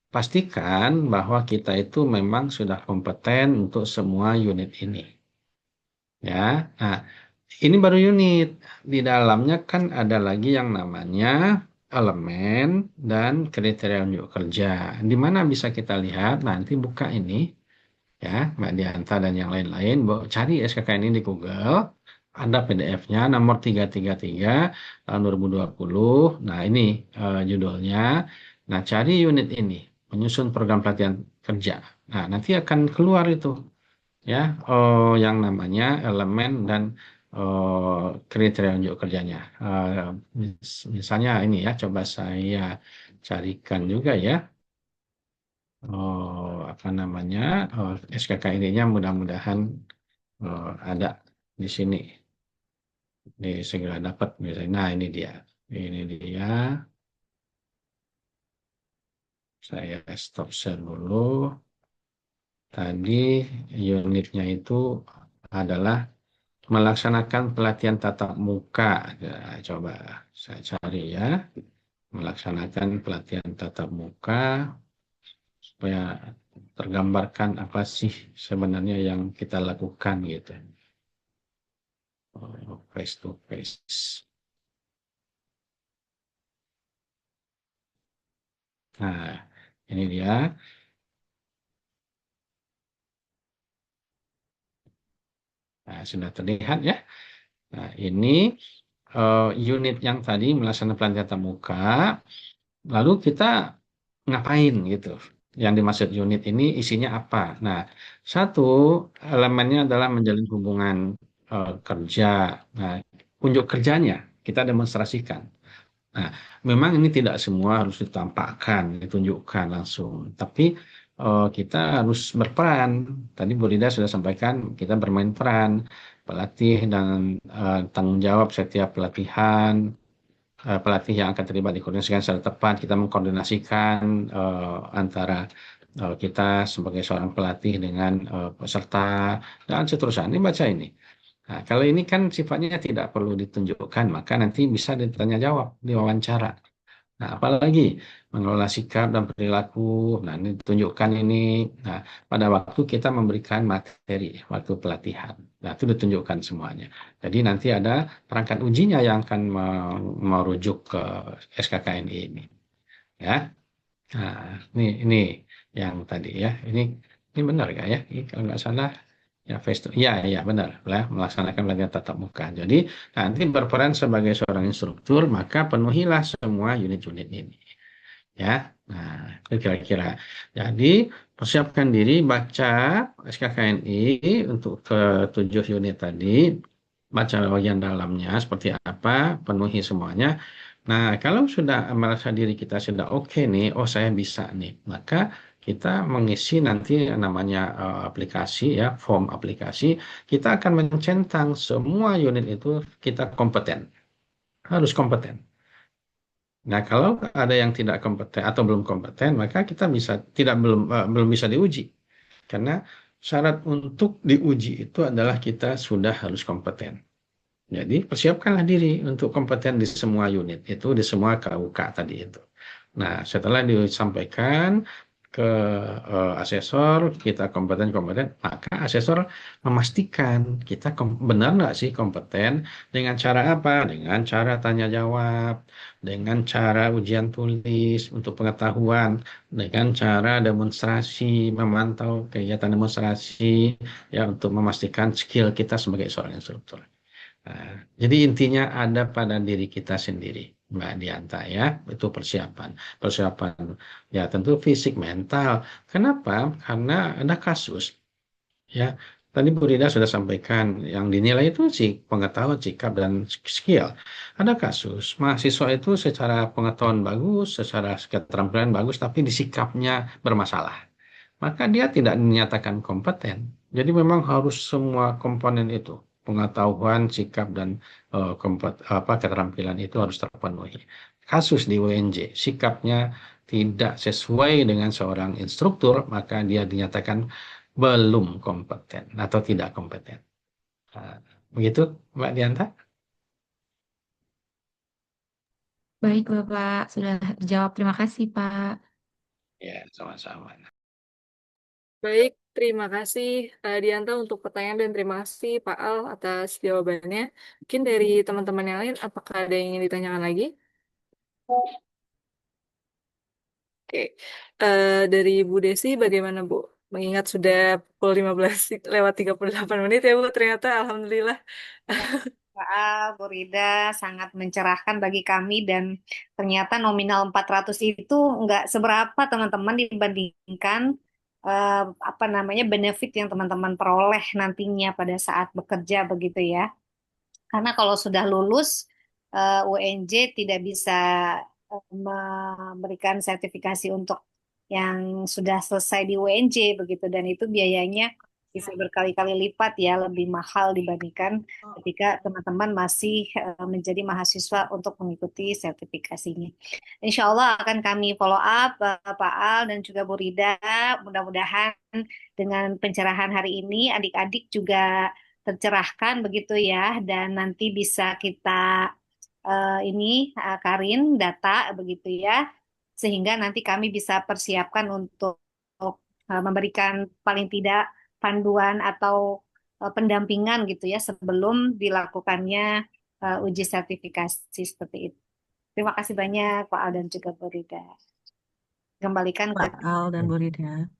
pastikan bahwa kita itu memang sudah kompeten untuk semua unit ini. Ya, nah ini baru unit. Di dalamnya kan ada lagi yang namanya elemen dan kriteria unjuk kerja. Di mana bisa kita lihat nanti buka ini ya, Mbak Dianta dan yang lain-lain, cari SKKN ini di Google, ada PDF-nya nomor 333 tahun 2020. Nah, ini judulnya. Nah, cari unit ini, menyusun program pelatihan kerja. Nah, nanti akan keluar itu ya, yang namanya elemen dan kriteria unjuk kerjanya. Misalnya ini ya, coba saya carikan juga ya. Apa namanya, SKKID-nya mudah-mudahan ada di sini, segera dapat misalnya. Nah, ini dia. Saya stop share dulu. Tadi unitnya itu adalah melaksanakan pelatihan tatap muka. Nah, coba saya cari ya, melaksanakan pelatihan tatap muka supaya tergambarkan apa sih sebenarnya yang kita lakukan gitu. Face to face. Nah, ini dia. Nah, sudah terlihat ya. Nah, ini unit yang tadi melaksanakan pelatihan tatap muka. Lalu kita ngapain gitu? Yang dimaksud unit ini isinya apa? Nah, satu elemennya adalah menjalin hubungan kerja. Nah, unjuk kerjanya kita demonstrasikan. Nah, memang ini tidak semua harus ditampakkan, ditunjukkan langsung, tapi kita harus berperan. Tadi Bu Rida sudah sampaikan kita bermain peran, pelatih dan tanggung jawab setiap pelatihan. Pelatih yang akan terlibat dikoordinasikan secara tepat. Kita mengkoordinasikan antara kita sebagai seorang pelatih dengan peserta dan seterusnya. Ini baca ini. Nah, kalau ini kan sifatnya tidak perlu ditunjukkan, maka nanti bisa ditanya jawab, diwawancara. Nah, apalagi mengelola sikap dan perilaku. Nah, ini ditunjukkan ini. Nah, pada waktu kita memberikan materi, waktu pelatihan. Nah, itu ditunjukkan semuanya. Jadi nanti ada perangkat ujinya yang akan merujuk ke SKKNI ini. Ya. Nah, ini yang tadi ya. Ini benar nggak ya? Ini kalau nggak salah ya face to, ya benar lah, melaksanakan pelatihan tatap muka. Jadi nanti berperan sebagai seorang instruktur, maka penuhilah semua unit-unit ini. Ya, nah itu kira-kira. Jadi persiapkan diri baca SKKNI untuk ke-7 unit tadi, baca bagian dalamnya seperti apa, penuhi semuanya. Nah, kalau sudah merasa diri kita sudah oke nih, oh saya bisa nih, maka kita mengisi nanti yang namanya aplikasi ya, form aplikasi. Kita akan mencentang semua unit itu kita kompeten, harus kompeten. Nah, kalau ada yang tidak kompeten atau belum kompeten, maka kita belum bisa diuji. Karena syarat untuk diuji itu adalah kita sudah harus kompeten. Jadi persiapkanlah diri untuk kompeten di semua unit itu, di semua KUK tadi itu. Nah, setelah disampaikan ke asesor, kita kompeten-kompeten, maka asesor memastikan kita benar nggak sih kompeten dengan cara apa? Dengan cara tanya jawab, dengan cara ujian tulis untuk pengetahuan, dengan cara demonstrasi, memantau kegiatan demonstrasi, ya untuk memastikan skill kita sebagai seorang instruktur. Nah, jadi intinya ada pada diri kita sendiri, Mbak Dianta ya, itu persiapan. Persiapan ya tentu fisik, mental. Kenapa? Karena ada kasus ya. Tadi Bu Rida sudah sampaikan yang dinilai itu sih pengetahuan, sikap dan skill. Ada kasus mahasiswa itu secara pengetahuan bagus, secara keterampilan bagus, tapi di sikapnya bermasalah. Maka dia tidak dinyatakan kompeten. Jadi memang harus semua komponen itu, pengetahuan, sikap dan keterampilan itu harus terpenuhi. Kasus di UNJ, sikapnya tidak sesuai dengan seorang instruktur, maka dia dinyatakan belum kompeten atau tidak kompeten. Nah, begitu, Mbak Dianta? Baik, Bapak. Sudah dijawab. Terima kasih, Pak. Ya, sama-sama. Baik, terima kasih Dianta untuk pertanyaan dan terima kasih Pak Al atas jawabannya. Mungkin dari teman-teman yang lain, apakah ada yang ingin ditanyakan lagi? Oke, dari Bu Desi bagaimana Bu? Mengingat sudah pukul 15 lewat 38 menit ya Bu, ternyata Alhamdulillah. Ya, Bu Rida sangat mencerahkan bagi kami dan ternyata nominal 400 itu nggak seberapa teman-teman dibandingkan eh, apa namanya benefit yang teman-teman peroleh nantinya pada saat bekerja begitu ya. Karena kalau sudah lulus UNJ tidak bisa memberikan sertifikasi untuk yang sudah selesai di UNJ begitu dan itu biayanya bisa berkali-kali lipat ya lebih mahal dibandingkan ketika teman-teman masih menjadi mahasiswa untuk mengikuti sertifikasinya. Insya Allah akan kami follow up Pak Al dan juga Bu Rida. Mudah-mudahan dengan pencerahan hari ini adik-adik juga tercerahkan begitu ya dan nanti bisa kita ini Karin data begitu ya sehingga nanti kami bisa persiapkan untuk memberikan paling tidak panduan atau pendampingan gitu ya sebelum dilakukannya uji sertifikasi seperti itu. Terima kasih banyak Pak Al dan juga Bu Rida. Kembalikan ke Pak Al dan Bu Rida.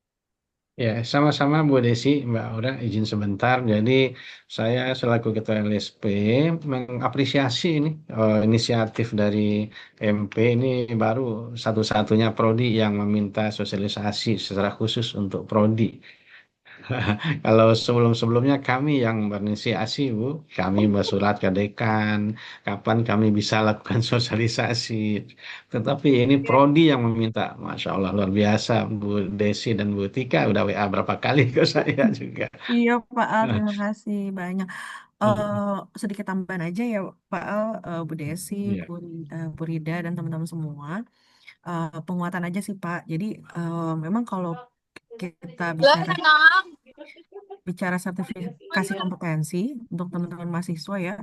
Ya, sama-sama Bu Desi, Mbak Aura, izin sebentar. Jadi saya selaku Ketua LSP mengapresiasi ini inisiatif dari MP ini baru satu-satunya prodi yang meminta sosialisasi secara khusus untuk prodi. Kalau sebelum-sebelumnya kami yang berinisiasi, Bu, kami bersurat ke dekan, kapan kami bisa lakukan sosialisasi. Tetapi ini prodi yang meminta, Masya Allah luar biasa, Bu Desi dan Bu Tika udah WA berapa kali ke saya juga. Iya Pak Al, Nah, terima kasih banyak. mm, Sedikit tambahan aja ya Pak Al, Bu Desi, ya, Bu Rida dan teman-teman semua. Penguatan aja sih Pak. Jadi memang kalau kita bicara bicara sertifikasi kompetensi untuk teman-teman mahasiswa ya,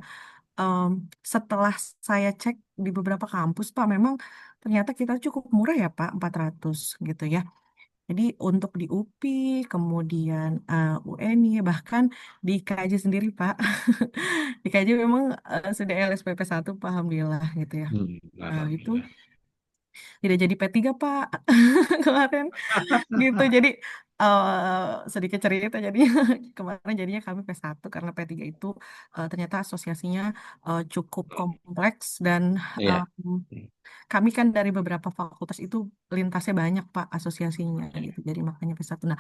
em, setelah saya cek di beberapa kampus Pak, memang ternyata kita cukup murah ya Pak, 400 gitu ya. Jadi untuk di UPI, kemudian UNI, bahkan di KJ sendiri Pak, di KJ memang sudah LSPP 1 Pak, Alhamdulillah gitu ya. Itu Alhamdulillah. tidak jadi P3 Pak kemarin gitu. Jadi sedikit cerita jadi kemarin jadinya kami P1 karena P3 itu ternyata asosiasinya cukup kompleks dan Iya. kami kan dari beberapa fakultas itu lintasnya banyak Pak asosiasinya gitu. Jadi makanya P1. Nah,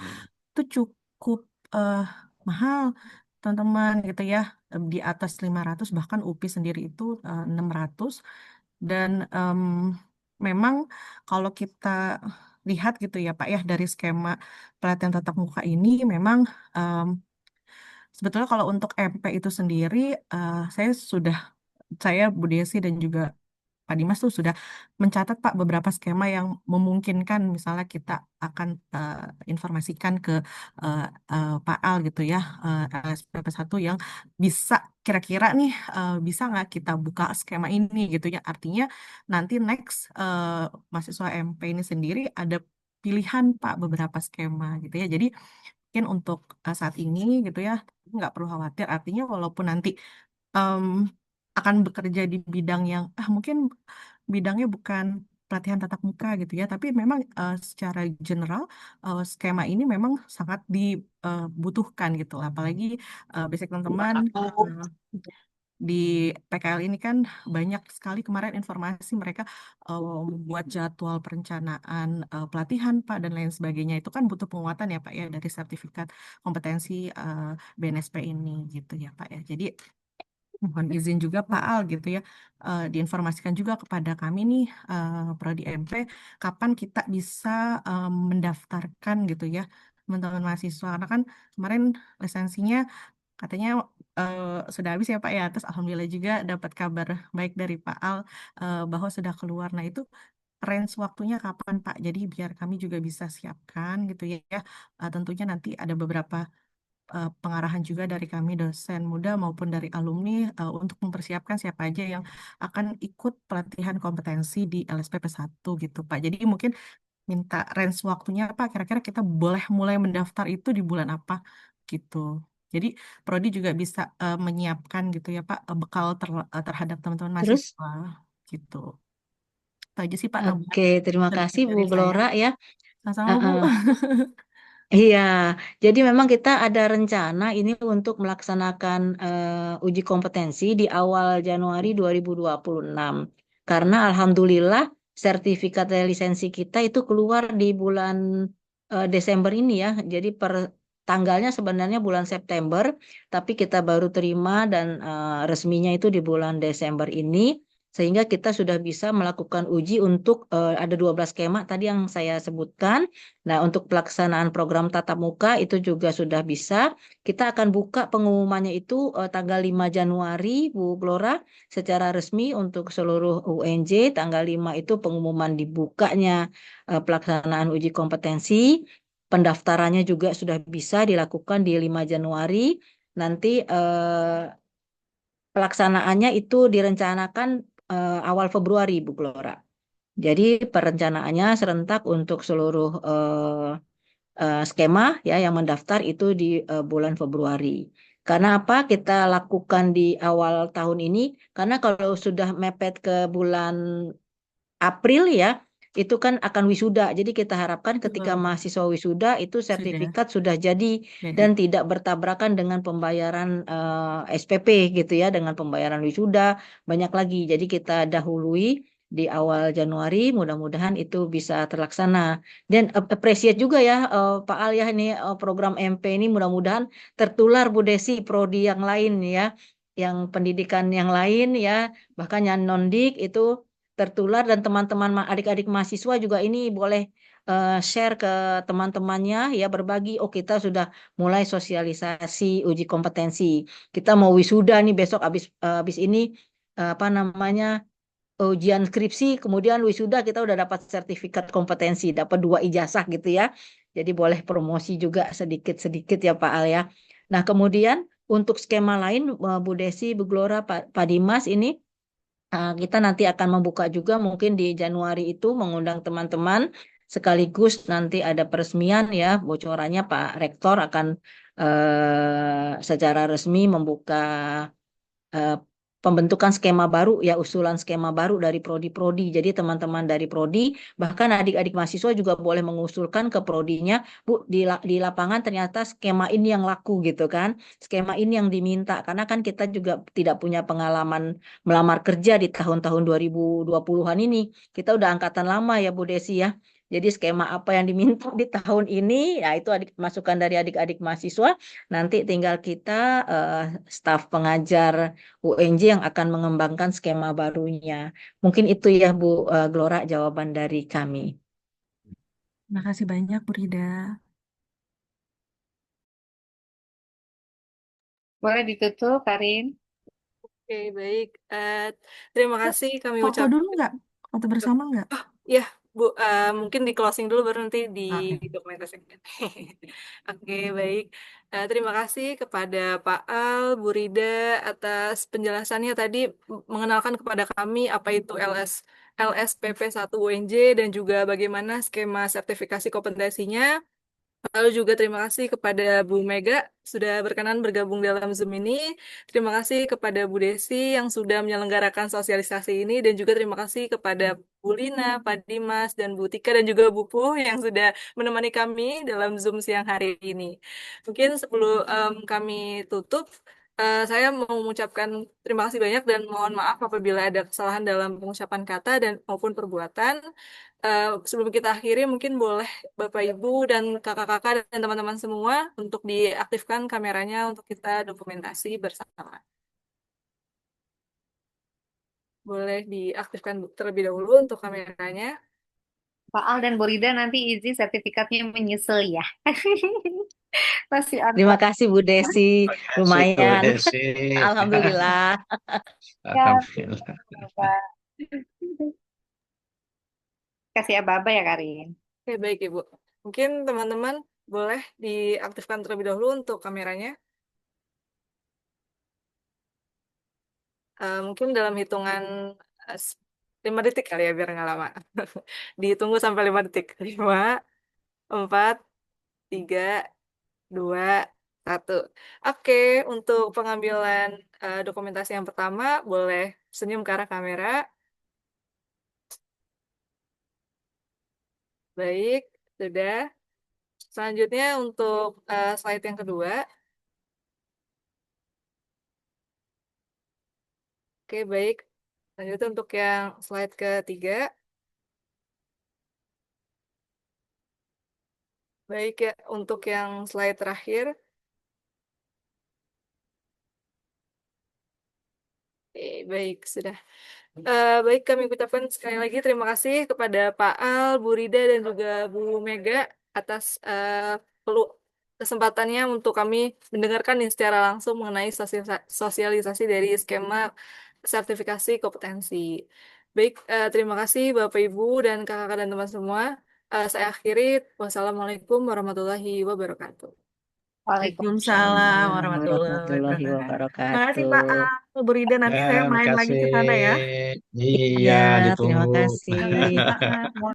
itu cukup eh, mahal teman-teman gitu ya. Di atas 500 bahkan UPI sendiri itu 600 dan memang kalau kita lihat gitu ya Pak ya dari skema pelatihan tatap muka ini memang em, sebetulnya kalau untuk MP itu sendiri saya Bu Desi dan juga Pak Dimas tuh sudah mencatat Pak beberapa skema yang memungkinkan misalnya kita akan informasikan ke eh, Pak Al gitu ya LSPP 1 yang bisa kira-kira nih bisa nggak kita buka skema ini gitu ya artinya nanti next mahasiswa MP ini sendiri ada pilihan Pak beberapa skema gitu ya jadi mungkin untuk saat ini gitu ya nggak perlu khawatir artinya walaupun nanti em, akan bekerja di bidang yang mungkin bidangnya bukan pelatihan tatap muka gitu ya, tapi memang secara general skema ini memang sangat dibutuhkan gitu, apalagi basic teman-teman di PKL ini kan banyak sekali kemarin informasi mereka membuat jadwal perencanaan pelatihan Pak dan lain sebagainya itu kan butuh penguatan ya Pak ya dari sertifikat kompetensi BNSP ini gitu ya Pak ya. Jadi mohon izin juga Pak Al gitu ya, diinformasikan juga kepada kami nih Prodi MP, kapan kita bisa mendaftarkan gitu ya teman-teman mahasiswa karena kan kemarin lisensinya katanya eh, sudah habis ya Pak ya, terus alhamdulillah juga dapat kabar baik dari Pak Al bahwa sudah keluar. Nah itu range waktunya kapan Pak? Jadi biar kami juga bisa siapkan gitu ya. Tentunya nanti ada beberapa pengarahan juga dari kami dosen muda maupun dari alumni untuk mempersiapkan siapa aja yang akan ikut pelatihan kompetensi di LSPP 1 gitu Pak. Jadi mungkin minta range waktunya Pak, kira-kira kita boleh mulai mendaftar itu di bulan apa gitu. Jadi Prodi juga bisa menyiapkan gitu ya Pak bekal terhadap teman-teman Terus mahasiswa gitu. Itu aja sih Pak tambahan Oke, terima sedikit kasih Bu dari saya. Glora ya. Sama-sama Bu. Heeh. Iya, jadi memang kita ada rencana ini untuk melaksanakan uji kompetensi di awal Januari 2026. Karena alhamdulillah sertifikat lisensi kita itu keluar di bulan Desember ini ya. Jadi per tanggalnya sebenarnya bulan September, tapi kita baru terima dan resminya itu di bulan Desember ini. Sehingga kita sudah bisa melakukan uji untuk ada 12 skema tadi yang saya sebutkan. Nah, untuk pelaksanaan program tatap muka itu juga sudah bisa. Kita akan buka pengumumannya itu tanggal 5 Januari, Bu Glora, secara resmi untuk seluruh UNJ. Tanggal 5 itu pengumuman dibukanya pelaksanaan uji kompetensi. Pendaftarannya juga sudah bisa dilakukan di 5 Januari. Nanti pelaksanaannya itu direncanakan awal Februari, Bu Glora. Jadi perencanaannya serentak untuk seluruh skema ya yang mendaftar itu di bulan Februari. Karena apa kita lakukan di awal tahun ini? Karena kalau sudah mepet ke bulan April ya, itu kan akan wisuda. Jadi kita harapkan ketika Betul, mahasiswa wisuda itu sudah sertifikat sudah jadi jadi. dan tidak bertabrakan dengan pembayaran SPP gitu ya, dengan pembayaran wisuda banyak lagi. Jadi kita dahului di awal Januari, mudah-mudahan itu bisa terlaksana. Dan appreciate juga ya Pak Al ya ini program MP ini mudah-mudahan tertular Bu Desi prodi yang lain ya, yang pendidikan yang lain ya, bahkan yang non-dik itu tertular dan teman-teman adik-adik mahasiswa juga ini boleh share ke teman-temannya ya berbagi oh kita sudah mulai sosialisasi uji kompetensi kita mau wisuda nih besok habis ini apa namanya ujian skripsi kemudian wisuda kita udah dapat sertifikat kompetensi dapat 2 ijazah gitu ya jadi boleh promosi juga sedikit-sedikit ya Pak Al ya. Nah kemudian untuk skema lain Bu Desi Bu Glora Pak Dimas ini kita nanti akan membuka juga mungkin di Januari itu mengundang teman-teman sekaligus nanti ada peresmian ya bocorannya Pak Rektor akan secara resmi membuka eh, pembentukan skema baru ya usulan skema baru dari prodi-prodi. Jadi teman-teman dari prodi bahkan adik-adik mahasiswa juga boleh mengusulkan ke prodinya, Bu di lapangan ternyata skema ini yang laku gitu kan. Skema ini yang diminta karena kan kita juga tidak punya pengalaman melamar kerja di tahun-tahun 2020-an ini. Kita udah angkatan lama ya Bu Desi ya. Jadi skema apa yang diminta di tahun ini, ya itu masukan dari adik-adik mahasiswa. Nanti tinggal kita staf pengajar UNJ yang akan mengembangkan skema barunya. Mungkin itu ya Bu Glora jawaban dari kami. Terima kasih banyak Bu Rida. Boleh ditutup, Karin? Oke, baik. Terima Yuk, kasih kami foto dulu ucapkan. nggak? Foto bersama nggak? Ya, Bu, mungkin di closing dulu baru nanti Oke. dokumentasikan. Oke, baik. Terima kasih kepada Pak Al, Bu Rida atas penjelasannya tadi mengenalkan kepada kami apa itu LSPP 1 UNJ dan juga bagaimana skema sertifikasi kompetensinya. Lalu juga terima kasih kepada Bu Mega sudah berkenan bergabung dalam Zoom ini. Terima kasih kepada Bu Desi yang sudah menyelenggarakan sosialisasi ini dan juga terima kasih kepada Bu Lina, Pak Dimas, dan Bu Tika dan juga Bu Puh yang sudah menemani kami dalam Zoom siang hari ini. Mungkin sebelum kami tutup, saya mau mengucapkan terima kasih banyak dan mohon maaf apabila ada kesalahan dalam pengucapan kata dan maupun perbuatan. Sebelum kita akhiri, mungkin boleh Bapak Ibu dan kakak-kakak dan teman-teman semua untuk diaktifkan kameranya untuk kita dokumentasi bersama. Boleh diaktifkan terlebih dahulu untuk kameranya. Pak Al dan Bu Rida nanti izin sertifikatnya menyusul ya. Masih Terima ada. kasih Bu Desi, Terima kasih Bu lumayan. Desi. Alhamdulillah. Ya, Alhamdulillah. Pak. Kasih aba-aba ya, Karin. Oke, baik Ibu. Mungkin teman-teman boleh diaktifkan terlebih dahulu untuk kameranya. Mungkin dalam hitungan eh, 5 detik kali ya biar nggak lama. Ditunggu sampai 5 detik. 5, 4, 3, 2, 1. Oke, untuk pengambilan dokumentasi yang pertama, boleh senyum ke arah kamera. Baik, sudah. Selanjutnya untuk slide yang kedua. Oke, baik. Lanjut untuk yang slide ketiga. Baik ya, untuk yang slide terakhir. Baik, sudah. Baik, kami ucapkan sekali lagi terima kasih kepada Pak Al, Bu Rida, dan juga Bu Mega atas kesempatannya untuk kami mendengarkan secara langsung mengenai sosialisasi dari skema sertifikasi kompetensi. Baik, terima kasih Bapak Ibu dan kakak-kakak dan teman semua. Saya akhiri. Wassalamualaikum warahmatullahi wabarakatuh. Waalaikumsalam Waalaikumsalam warahmatullahi warahmatullahi wabarakatuh. Terima kasih Pak wabarakatuh. Al, Bu Rida. Nanti Ya, saya main lagi makasih. ke sana ya. Iya, Ya, terima ditunggu. kasih. Oke, Pak Al.